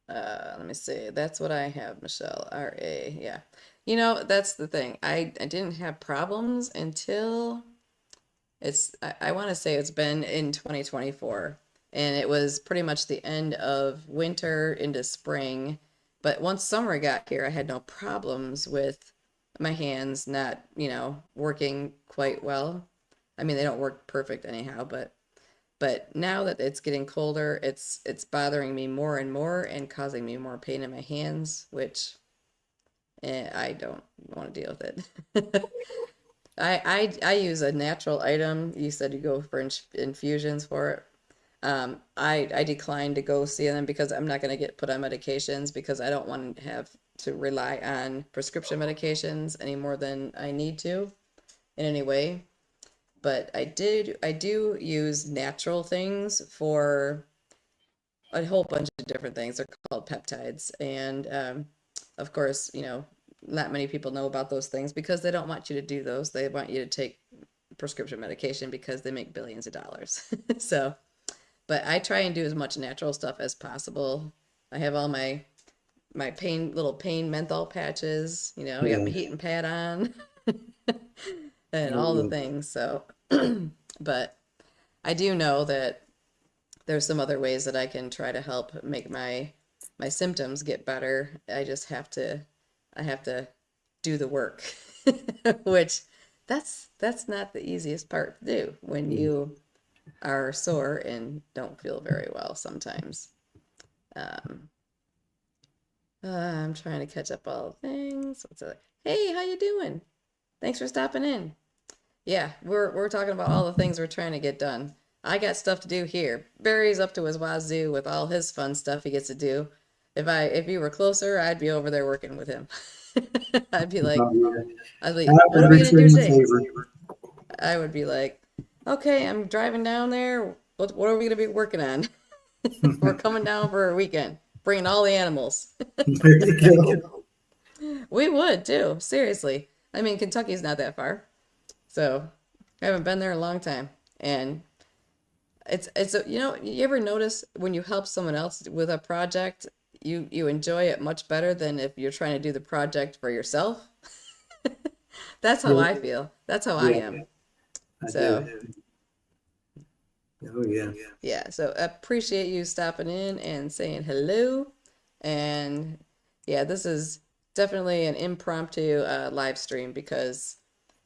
let me see. That's what I have, Michelle. RA. Yeah. That's the thing. I didn't have problems until I want to say it's been in 2024. And it was pretty much the end of winter into spring. But once summer got here, I had no problems with my hands not, working quite well. I mean, they don't work perfect anyhow, but now that it's getting colder, it's bothering me more and more and causing me more pain in my hands, which I don't want to deal with it. I use a natural item. You said you go for infusions for it. I declined to go see them because I'm not going to get put on medications because I don't want to have to rely on prescription medications any more than I need to in any way. But I do use natural things for a whole bunch of different things. They're called peptides. And of course, not many people know about those things because they don't want you to do those. They want you to take prescription medication because they make billions of dollars. So, but I try and do as much natural stuff as possible. I have all my little pain menthol patches, I got my heating pad on and all the things. So, but I do know that there's some other ways that I can try to help make my symptoms get better. I have to do the work, which that's not the easiest part to do when you are sore and don't feel very well sometimes. Um, I'm trying to catch up all the things. What's it? Hey, how you doing? Thanks for stopping in. Yeah, we're talking about all the things we're trying to get done. I got stuff to do here. Barry's up to his wazoo with all his fun stuff he gets to do. If you were closer, I'd be over there working with him. I'd be like, I what would are we gonna do return the today? favor. I would be like, okay, I'm driving down there. What are we gonna be working on? We're coming down for a weekend, bringing all the animals. There you go. We would too, seriously. I mean, Kentucky's not that far, so I haven't been there in a long time, and you ever notice when you help someone else with a project, you enjoy it much better than if you're trying to do the project for yourself. That's how Yeah, I feel. That's how I yeah, am. I So, do. Oh yeah. yeah, so appreciate you stopping in and saying hello. And yeah, this is definitely an impromptu live stream because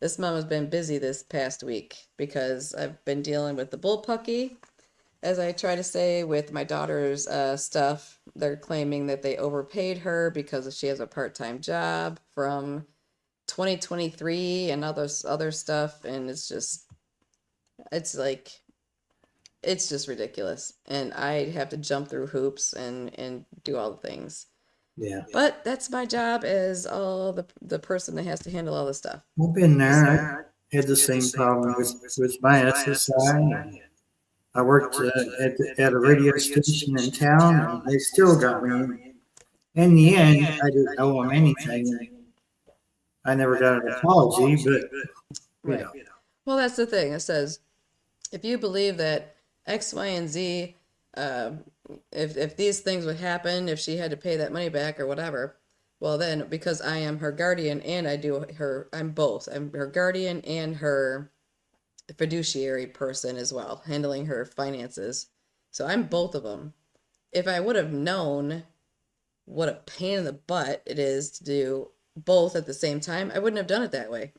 this mom has been busy this past week because I've been dealing with the bullpucky, as I try to say, with my daughter's stuff. They're claiming that they overpaid her because she has a part-time job from 2023 and other stuff, and it's like it's just ridiculous. And I have to jump through hoops and do all the things. Yeah. But that's my job as all the person that has to handle all the stuff. I've been there. I had the same problem with my SSI. I worked at a radio station in town, and they still got me. In the end, I didn't owe them anything. I never got an apology, but you Right. know, Well, that's the thing. It says if you believe that X, Y, and Z, uh, if these things would happen, if she had to pay that money back or whatever, well then because I am her guardian and I'm both. I'm her guardian and her fiduciary person as well, handling her finances. So I'm both of them. If I would have known what a pain in the butt it is to do both at the same time, I wouldn't have done it that way.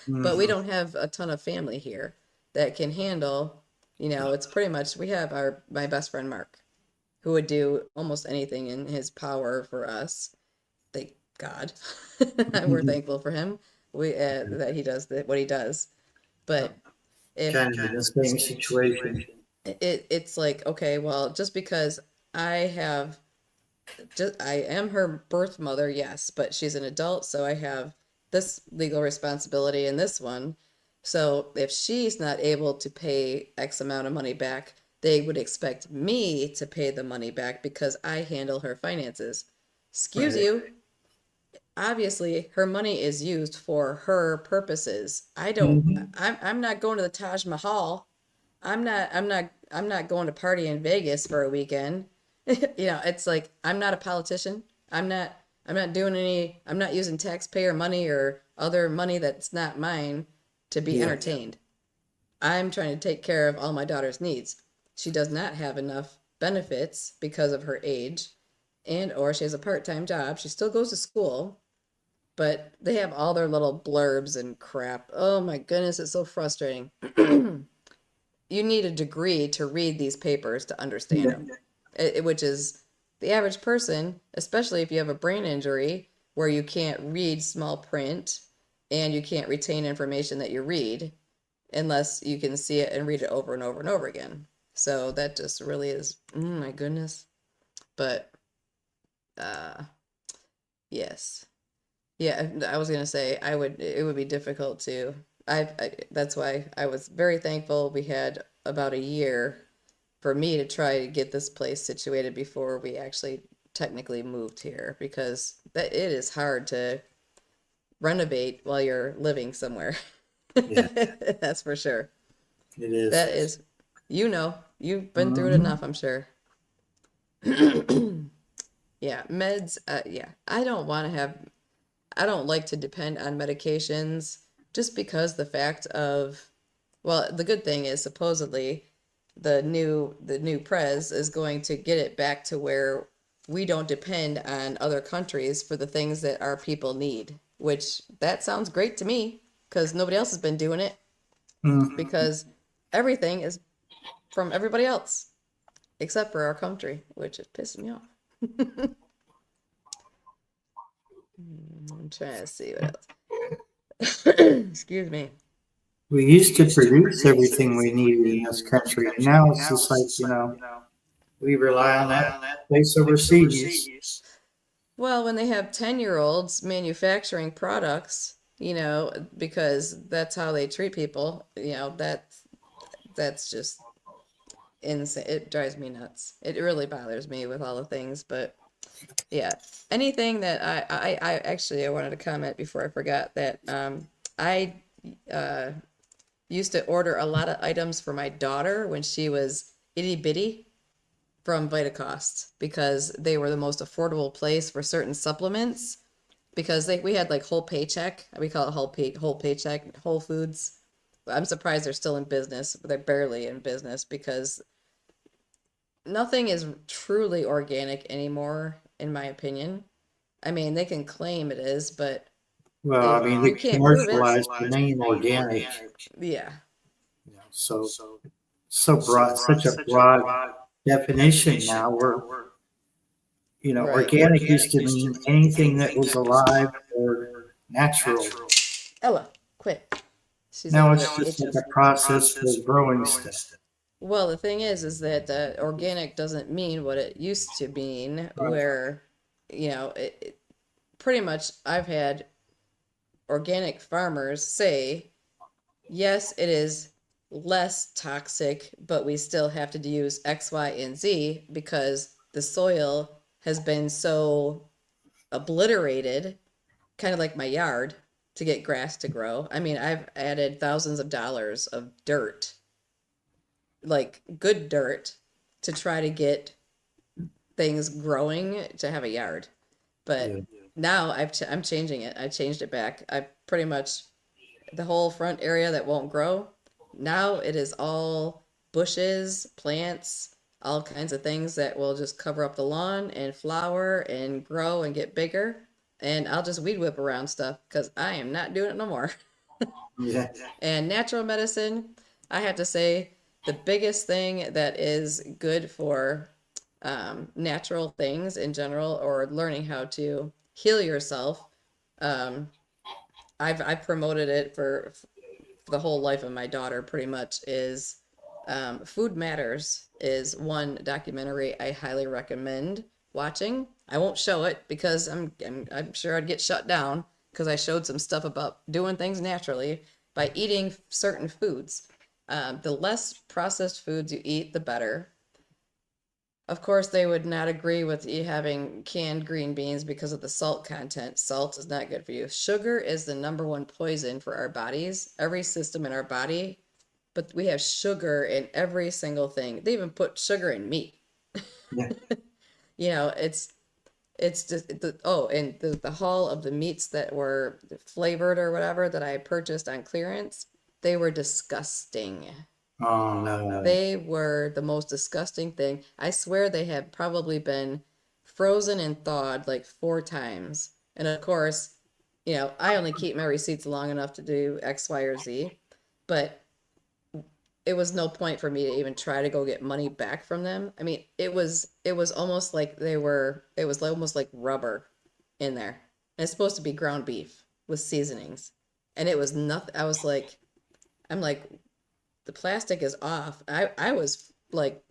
But we mhm. don't have a ton of family here that can handle, it's pretty much we have my best friend Mark, who would do almost anything in his power for us. Thank God. We're thankful for him. That he does what he does. But if Kind of in the same situation. it's like, okay, well, just because I have I am her birth mother, yes, but she's an adult, so I have this legal responsibility and this one. So if she's not able to pay X amount of money back, they would expect me to pay the money back because I handle her finances. Excuse Right. you. Obviously, her money is used for her purposes. I don't. Mhm. I'm not going to the Taj Mahal. I'm not going to party in Vegas for a weekend. It's like I'm not a politician. I'm not I'm not using taxpayer money or other money that's not mine to be Yeah. entertained. I'm trying to take care of all my daughter's needs. She does not have enough benefits because of her age and or she has a part-time job. She still goes to school, but they have all their little blurbs and crap. Oh my goodness, it's so frustrating. You need a degree to read these papers to understand Yeah. them, which is the average person, especially if you have a brain injury where you can't read small print and you can't retain information that you read unless you can see it and read it over and over and over again. So that just really is, my goodness. But uh, yes. Yeah, I was gonna say it would be difficult to that's why I was very thankful we had about a year for me to try to get this place situated before we actually technically moved here because that it is hard to renovate while you're living somewhere. Yeah. That's for sure. It is. That is, you've been through it Mhm. enough, I'm sure. Yeah, meds, yeah. I don't like to depend on medications just because the fact of, well, the good thing is supposedly the new prez is going to get it back to where we don't depend on other countries for the things that our people need, which that sounds great to me because nobody else has been doing it Mhm. because everything is from everybody else, except for our country, which is pissing me off. I'm trying to see what else. Excuse me. We used to produce everything we needed in this country. Now it's just like, we rely on that place overseas. Well, when they have 10-year-olds manufacturing products, because that's how they treat people, that's just insane. It drives me nuts. It really bothers me with all the things, but yeah, anything that I actually I wanted to comment before I forgot that I used to order a lot of items for my daughter when she was itty bitty from Vitacost because they were the most affordable place for certain supplements because we had like whole paycheck. We call it whole paycheck, Whole Foods. I'm surprised they're still in business. They're barely in business because nothing is truly organic anymore, in my opinion. I mean, they can claim it is, but Well, I mean, they you can't prove it. commercialized the name organic. Yeah. So broad, such a broad definition now. Right. Organic used to mean anything that was alive or natural. Ella, quit. Now it's just like a process for growing stuff. Well, the thing is that organic doesn't mean what it used to mean, where, pretty much I've had organic farmers say, yes, it is less toxic, but we still have to use X, Y, and Z because the soil has been so obliterated, kind of like my yard, to get grass to grow. I mean, I've added thousands of dollars of dirt, like good dirt, to try to get things growing to have a yard. But now I'm changing it. I changed it back. I pretty much, the whole front area that won't grow, now it is all bushes, plants, all kinds of things that will just cover up the lawn and flower and grow and get bigger. And I'll just weed whip around stuff because I am not doing it no more. Yeah. And natural medicine, I have to say, the biggest thing that is good for natural things in general, or learning how to heal yourself, I've promoted it for the whole life of my daughter. Pretty much is Food Matters is one documentary I highly recommend watching. I won't show it because I'm sure I'd get shut down because I showed some stuff about doing things naturally by eating certain foods. The less processed foods you eat, the better. Of course, they would not agree with you having canned green beans because of the salt content. Salt is not good for you. Sugar is the number one poison for our bodies, every system in our body. But we have sugar in every single thing. They even put sugar in meat. Yeah. It's just and the haul of the meats that were flavored or whatever that I purchased on clearance, they were disgusting. Oh no. They were the most disgusting thing. I swear they had probably been frozen and thawed like 4 times. And of course, I only keep my receipts long enough to do X, Y, or Z. But it was no point for me to even try to go get money back from them. I mean, it was almost like it was almost like rubber in there. And it's supposed to be ground beef with seasonings. And it was nothing. I'm like, the plastic is off. I was like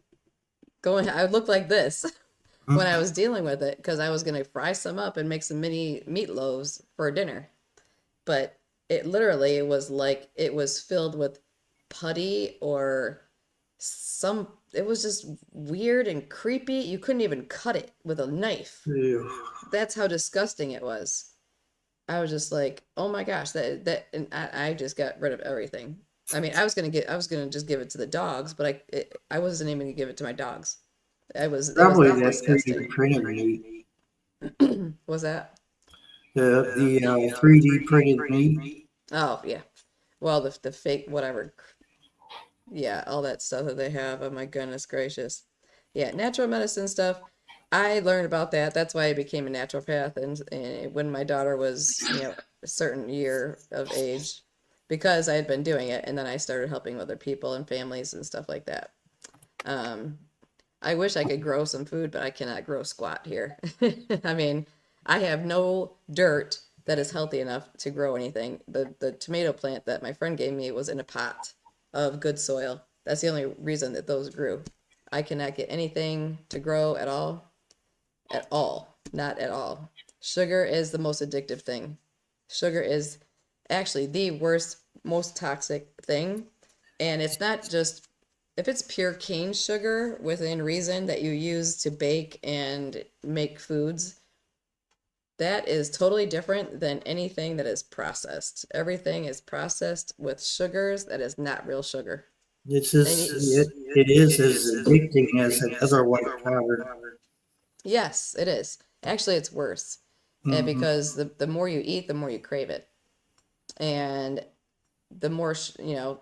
I looked like this when I was dealing with it because I was going to fry some up and make some mini meatloaves for dinner. But it literally was like it was filled with putty or it was just weird and creepy. You couldn't even cut it with a knife. Ew. That's how disgusting it was. I was just like, oh my gosh, and I just got rid of everything. I mean, I was gonna just give it to the dogs, but I wasn't even gonna give it to my dogs. Probably It was that disgusting. 3D printed meat. Was that? The 3D printed meat. Oh yeah. Well, the fake whatever. Yeah, all that stuff that they have. Oh my goodness gracious. Yeah, natural medicine stuff. I learned about that. That's why I became a naturopath. And when my daughter was, a certain year of age, because I had been doing it, and then I started helping other people and families and stuff like that. Um, I wish I could grow some food, but I cannot grow squat here. I mean, I have no dirt that is healthy enough to grow anything. The tomato plant that my friend gave me was in a pot of good soil. That's the only reason that those grew. I cannot get anything to grow at all. At all. Not at all. Sugar is the most addictive thing. Sugar is actually the worst, most toxic thing. And it's not just, if it's pure cane sugar within reason that you use to bake and make foods, that is totally different than anything that is processed. Everything is processed with sugars that is not real sugar. It's just, it is as addicting as another white powder. Yes, it is. Actually, it's worse. And because the more you eat, the more you crave it. And the more, yeah,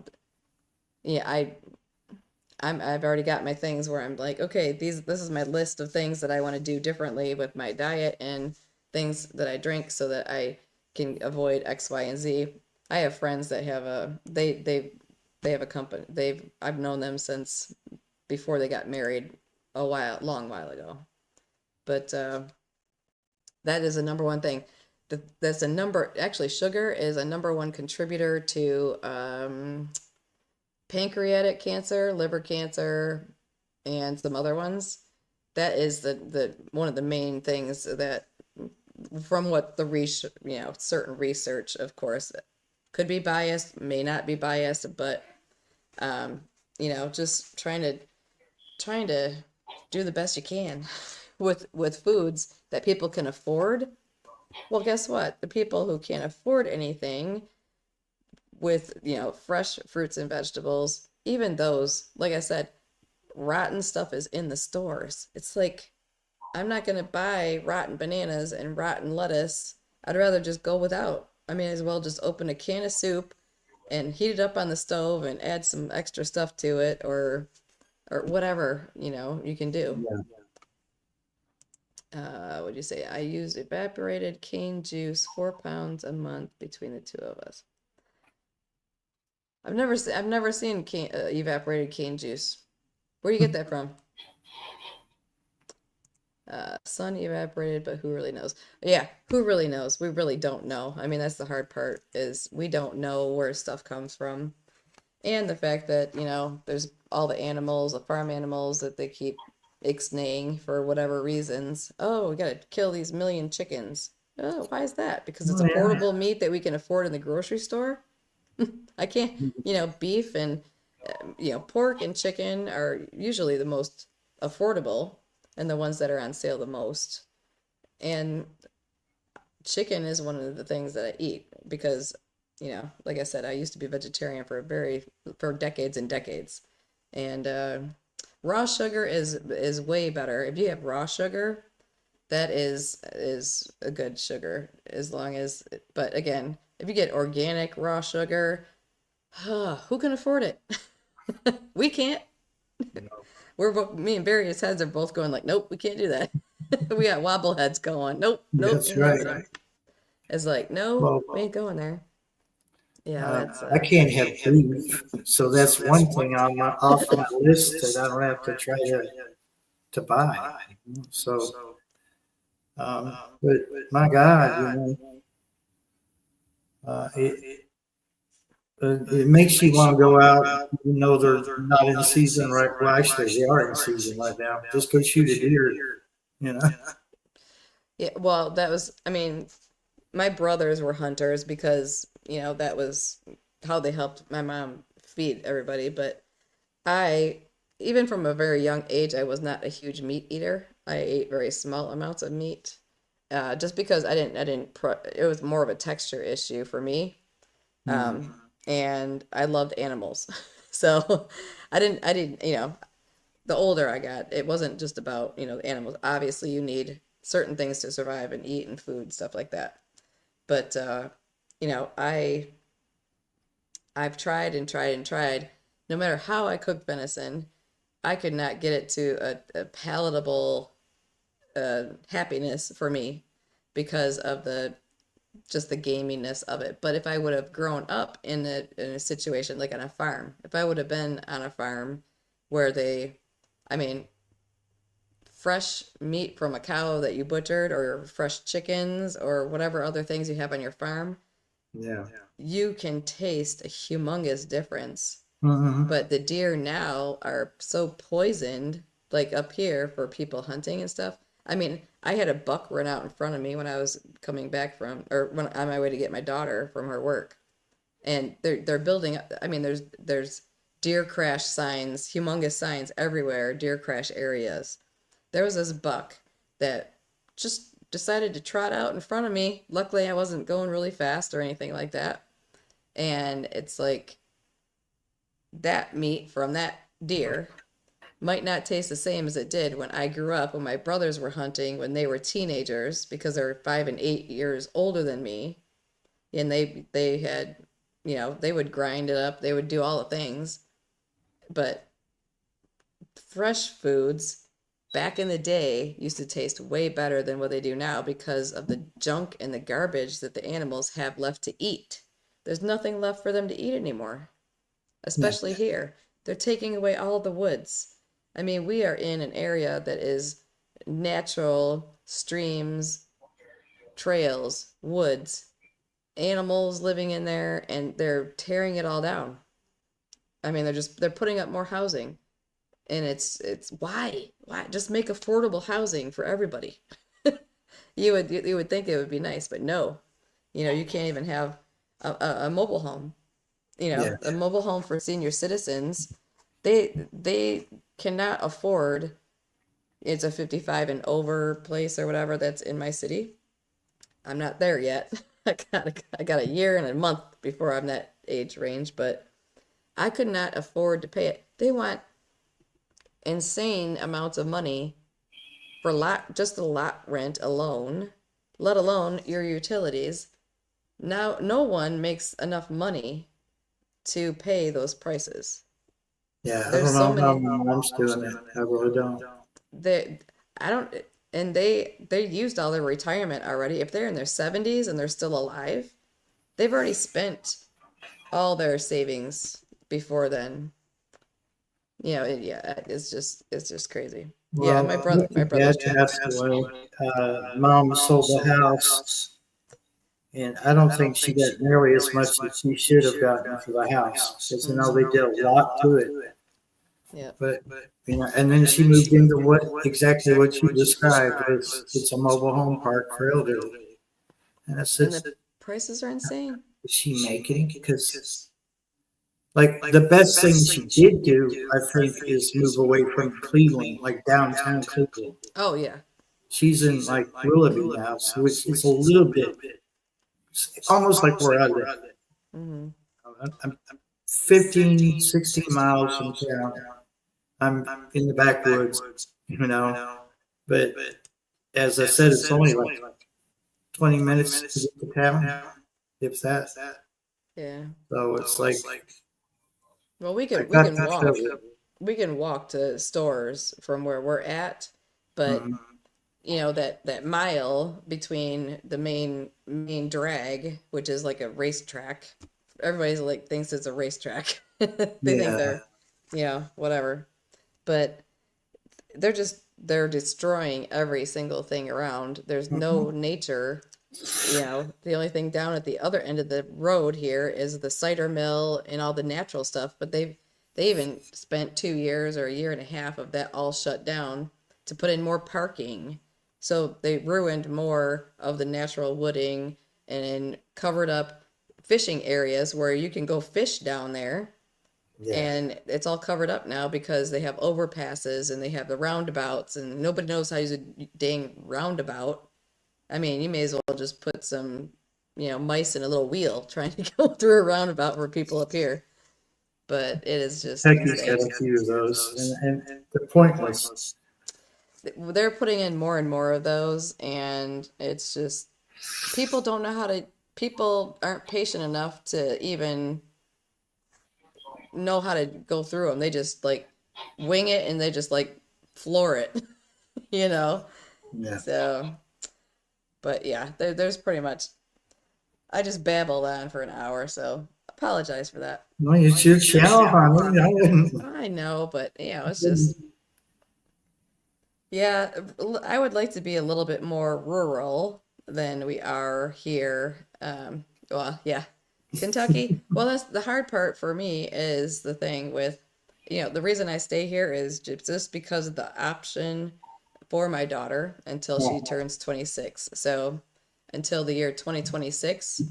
I've already got my things where I'm like, okay, this is my list of things that I want to do differently with my diet and things that I drink so that I can avoid X, Y, and Z. I have friends that have they have a company. I've known them since before they got married long while ago. But that is a number one thing. Actually, sugar is a number one contributor to pancreatic cancer, liver cancer, and some other ones. That is the one of the main things that, from what certain research, of course, could be biased, may not be biased, but just trying to do the best you can with foods that people can afford. Well, guess what? The people who can't afford anything with, fresh fruits and vegetables, even those, like I said, rotten stuff is in the stores. It's like, I'm not going to buy rotten bananas and rotten lettuce. I'd rather just go without. I mean, as well just open a can of soup and heat it up on the stove and add some extra stuff to it, or whatever, you can do. What'd you say? I use evaporated cane juice, 4 pounds a month between the two of us. I've never seen evaporated cane juice. Where do you get that from? Sun evaporated, but who really knows? Yeah, who really knows? We really don't know. I mean, that's the hard part, is we don't know where stuff comes from. And the fact that, there's all the animals, the farm animals that they keep ixnaying for whatever reasons. Oh, we gotta kill these million chickens. Oh, why is that? Because it's affordable meat that we can afford in the grocery store? I can't, beef and, pork and chicken are usually the most affordable and the ones that are on sale the most. And chicken is one of the things that I eat because, like I said, I used to be vegetarian for decades and decades. And raw sugar is way better. If you have raw sugar, that is a good sugar, as long as, but again, if you get organic raw sugar, who can afford it? We can't. Me and Barry's heads are both going like, nope, we can't do that. We got wobble heads going. Nope, That's right. It's like, no, we ain't going there. Yeah, I can't have beef, so that's one thing off my list that I don't have to try to buy. So, but my God, it makes you want to go out, even though they're not in season right. Well, actually, they are in season right now. Just go shoot a deer. Yeah, well, I mean, my brothers were hunters because, that was how they helped my mom feed everybody. But even from a very young age, I was not a huge meat eater. I ate very small amounts of meat, just because it was more of a texture issue for me. And I loved animals. So I didn't, the older I got, it wasn't just about, the animals. Obviously, you need certain things to survive and eat and food, stuff like that. But, I've tried and tried and tried. No matter how I cook venison, I could not get it to a palatable happiness for me because of the just the gaminess of it. But if I would have grown up in a situation like on a farm, if I would have been on a farm where I mean, fresh meat from a cow that you butchered, or fresh chickens, or whatever other things you have on your farm, Yeah. you can taste a humongous difference. Mm-hmm. But the deer now are so poisoned, like up here for people hunting and stuff. I mean, I had a buck run out in front of me when I was coming back from, or when on my way to get my daughter from her work. And they're building. I mean, there's deer crash signs, humongous signs everywhere, deer crash areas. There was this buck that just decided to trot out in front of me. Luckily, I wasn't going really fast or anything like that. And it's like that meat from that deer might not taste the same as it did when I grew up, when my brothers were hunting, when they were teenagers, because they're 5 and 8 years older than me. And they had, they would grind it up, they would do all the things. But fresh foods back in the day used to taste way better than what they do now because of the junk and the garbage that the animals have left to eat. There's nothing left for them to eat anymore, Yeah. especially here. They're taking away all the woods. I mean, we are in an area that is natural streams, trails, woods, animals living in there, and they're tearing it all down. I mean, they're putting up more housing. And it's why just make affordable housing for everybody. You would think it would be nice, but no. You can't even have a mobile home. Yeah. A mobile home for senior citizens. They cannot afford. It's a 55 and over place or whatever that's in my city. I'm not there yet. I got a year and a month before I'm that age range, but I could not afford to pay it. They want insane amounts of money for just the lot rent alone, let alone your utilities. Now, no one makes enough money to pay those prices. Yeah. I There's don't so know how many my mom's doing it. I really don't. that I don't, and they used all their retirement already. If they're in their 70s and they're still alive, they've already spent all their savings before then. It's just crazy. Yeah, Well, my dad brother's doing passed away. Mom sold the house, and I don't think she got nearly as much as she should have gotten for the house. Because, they did a lot to it. Yeah. But, and then she moved into exactly what you described. It's a mobile home park for elderly. And I said, And the prices are insane. is she making? Because, like, the best thing she did do, I think, is move away from Cleveland, like downtown Cleveland. Oh yeah. She's in, like, Willoughby now, so it's a little bit, almost like where I live. Mm-hmm. I'm 15, 16 miles from town. I'm in the backwoods, but as I said, it's only like 20 minutes to get to town, if that. Yeah. So it's like, Well, we I can we got can that walk. covered. We can walk to stores from where we're at, but Mhm. that mile between the main drag, which is like a racetrack. Everybody's like thinks it's a racetrack. They think Yeah. whatever. But they're destroying every single thing around. There's no Mhm. nature. The only thing down at the other end of the road here is the cider mill and all the natural stuff, but they even spent 2 years or a year and a half of that all shut down to put in more parking. So they ruined more of the natural wooding and covered up fishing areas where you can go fish down there. Yeah. And it's all covered up now because they have overpasses and they have the roundabouts, and nobody knows how to use a dang roundabout. I mean, you may as well just put some, mice in a little wheel trying to go through a roundabout for people up here. But it is just Kentucky's got insane. a few of those, and they're pointless. They're putting in more and more of those, and it's just people aren't patient enough to even know how to go through them. They just like wing it and they just like floor it, you know? Yeah. So, but yeah, there's pretty much I just babbled on for an hour, so apologize for that. No, it's your channel, honey. I wouldn't. I know, but yeah, it's just yeah, I would like to be a little bit more rural than we are here. Well, yeah, Kentucky. Well, that's the hard part for me is the thing with, the reason I stay here is just because of the option for my daughter until she Yeah, turns 26. So until the year 2026,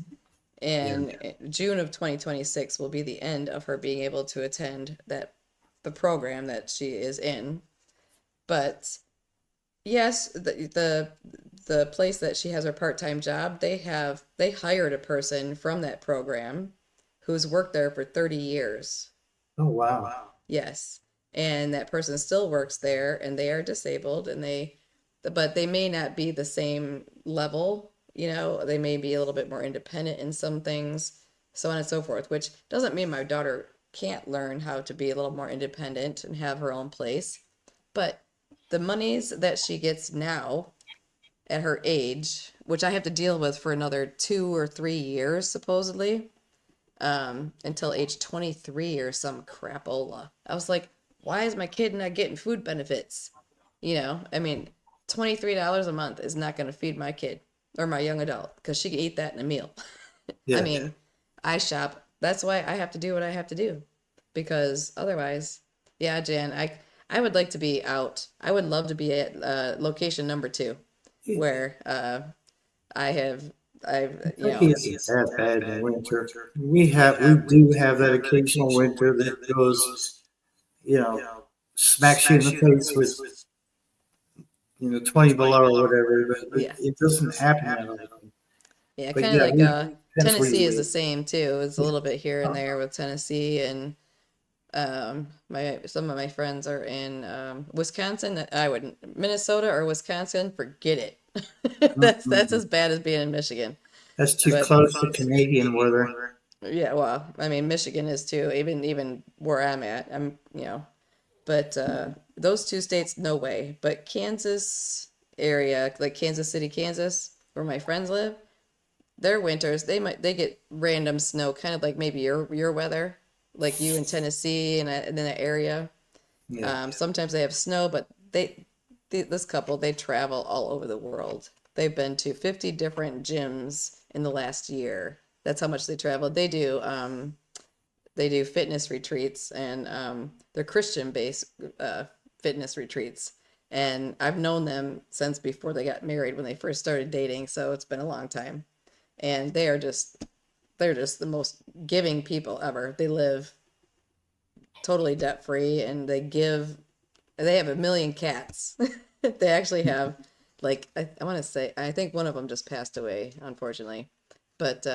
yeah. and June of 2026 will be the end of her being able to attend the program that she is in. But yes, the place that she has her part-time job, they hired a person from that program who's worked there for 30 years. Oh, wow. Yes. And that person still works there and they are disabled and but they may not be the same level, they may be a little bit more independent in some things, so on and so forth, which doesn't mean my daughter can't learn how to be a little more independent and have her own place. But the monies that she gets now at her age, which I have to deal with for another 2 or 3 years, supposedly, until age 23 or some crapola. I was like, why is my kid not getting food benefits? I mean, $23 a month is not going to feed my kid or my young adult because she can eat that in a meal. I Yeah. mean, I shop. That's why I have to do what I have to do because otherwise, yeah, Jan, I would like to be out. I would love to be at location number 2 where I have I've Kentucky isn't that bad in the winter. We do have that occasional winter that goes, you know, smacks you in the face with, 20 below or whatever, but yeah. it doesn't happen that often. Yeah, But kind of yeah, like depends where Tennessee you is the live. same too. It's a little bit here and there with Tennessee, and my some of my friends are in Wisconsin. I wouldn't Minnesota or Wisconsin, forget it. That's Mm-mm. as bad as being in Michigan. That's too But close to Canadian weather. yeah, well, I mean Michigan is too. Even where I'm at, but those two states, no way. But Kansas area, like Kansas City, Kansas, where my friends live, their winters they get random snow, kind of like maybe your weather, like you in Tennessee and in that area. Yeah. Sometimes they have snow, but this couple they travel all over the world. They've been to 50 different gyms in the last year. That's how much they travel. They do fitness retreats and they're Christian based fitness retreats. And I've known them since before they got married when they first started dating, so it's been a long time. And they're just the most giving people ever. They live totally debt free and they have a million cats. They actually have like I want to say I think one of them just passed away unfortunately. But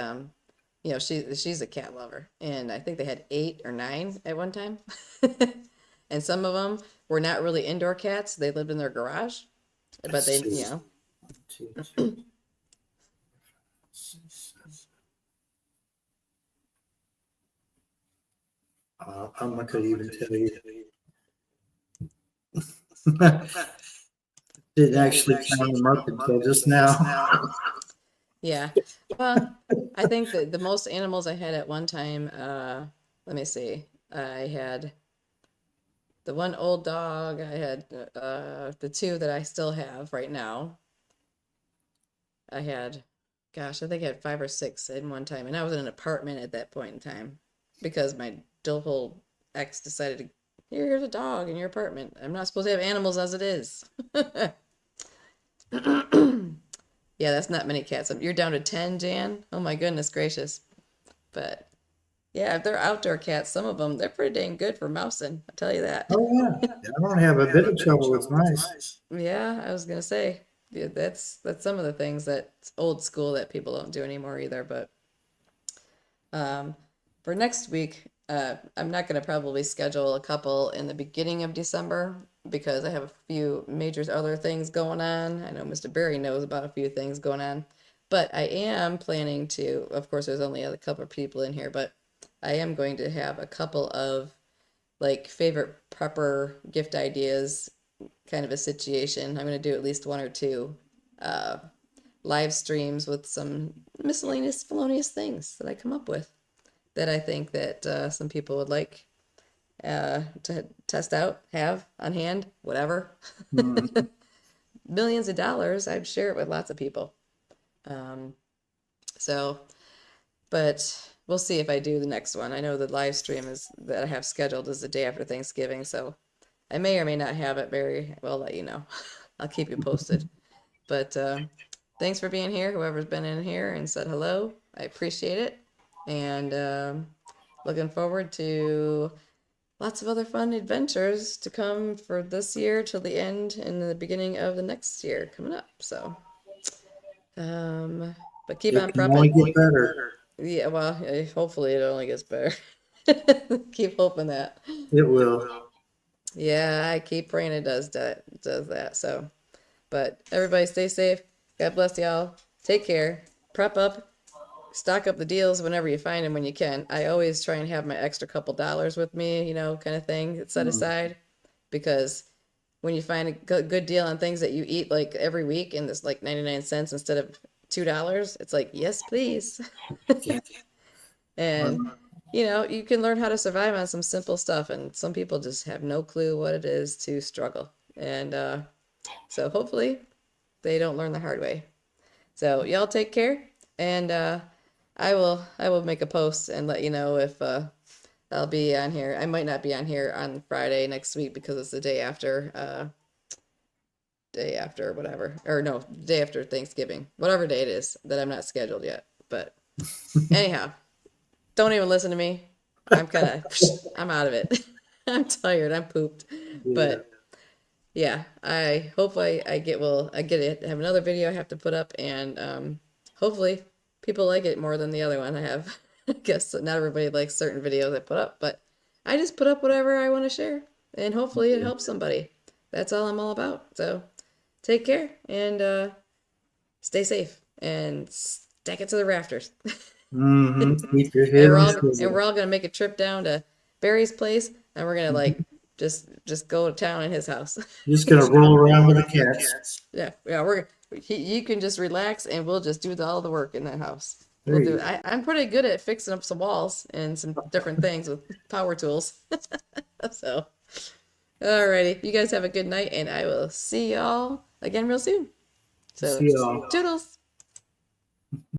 she's a cat lover and I think they had 8 or 9 at one time. And some of them were not really indoor cats. They lived in their garage, but Let's they, see. 2, 3, 6. I'm not gonna even tell you. Didn't yeah. actually count them up until just now. Yeah. Well, I think that the most animals I had at one time, let me see. I had the one old dog. I had the 2 that I still have right now. I had, gosh, I think I had 5 or 6 in one time, and I was in an apartment at that point in time because my whole ex decided to, here's a dog in your apartment. I'm not supposed to have animals as it is. Yeah, that's not many cats. You're down to 10, Jan? Oh my goodness gracious. But yeah, if they're outdoor cats, some of them, they're pretty dang good for mousing. I'll tell you that. Oh yeah, I don't have a bit of trouble with mice. Yeah, I was gonna say, yeah, that's some of the things that's old school that people don't do anymore either. But um, for next week, I'm not gonna probably schedule a couple in the beginning of December because I have a few major other things going on. I know Mr. Barry knows about a few things going on, but I am planning to. Of course, there's only a couple of people in here, but I am going to have a couple of like favorite prepper gift ideas kind of a situation. I'm going to do at least 1 or 2 uh, live streams with some miscellaneous felonious things that I come up with that I think that some people would like to test out, have on hand, whatever. Mhm. Millions of dollars, I'd share it with lots of people. So, but we'll see if I do the next one. I know the live stream is that I have scheduled is the day after Thanksgiving, so I may or may not have it. I'll let you know. I'll keep you posted. But thanks for being here, whoever's been in here and said hello. I appreciate it. And looking forward to lots of other fun adventures to come for this year till the end and the beginning of the next year coming up. So, but keep on It can only prepping. get better. Yeah, well, hopefully it only gets better. Keep hoping that. It will. Yeah, I keep praying it does that. So, but everybody stay safe. God bless y'all. Take care. Prep up. Stock up the deals whenever you find them when you can. I always try and have my extra couple dollars with me, kind of thing set aside, because when you find a good deal on things that you eat like every week and it's like 99 cents instead of $2, it's like, yes, please. And you can learn how to survive on some simple stuff, and some people just have no clue what it is to struggle. And so hopefully they don't learn the hard way. So y'all take care, and I will make a post and let you know if I'll be on here. I might not be on here on Friday next week because it's the day after whatever, or no, day after Thanksgiving, whatever day it is that I'm not scheduled yet. But anyhow, don't even listen to me. I'm out of it. I'm tired. I'm pooped. But yeah, I hope I get it. I have another video I have to put up, and hopefully people like it more than the other one I have. I guess not everybody likes certain videos I put up, but I just put up whatever I want to share, and hopefully it helps somebody. That's all I'm all about. So take care and stay safe and stack it to the rafters. Keep your head And on straight. we're all gonna make a trip down to Barry's place, and we're gonna like just go to town in his house. Just gonna roll around with the cats. Yeah, you can just relax, and we'll just do all the work in that house. There We'll you do go. it. I'm pretty good at fixing up some walls and some different things with power tools. So, alrighty, you guys have a good night, and I will see y'all again real soon. So, See y'all. toodles.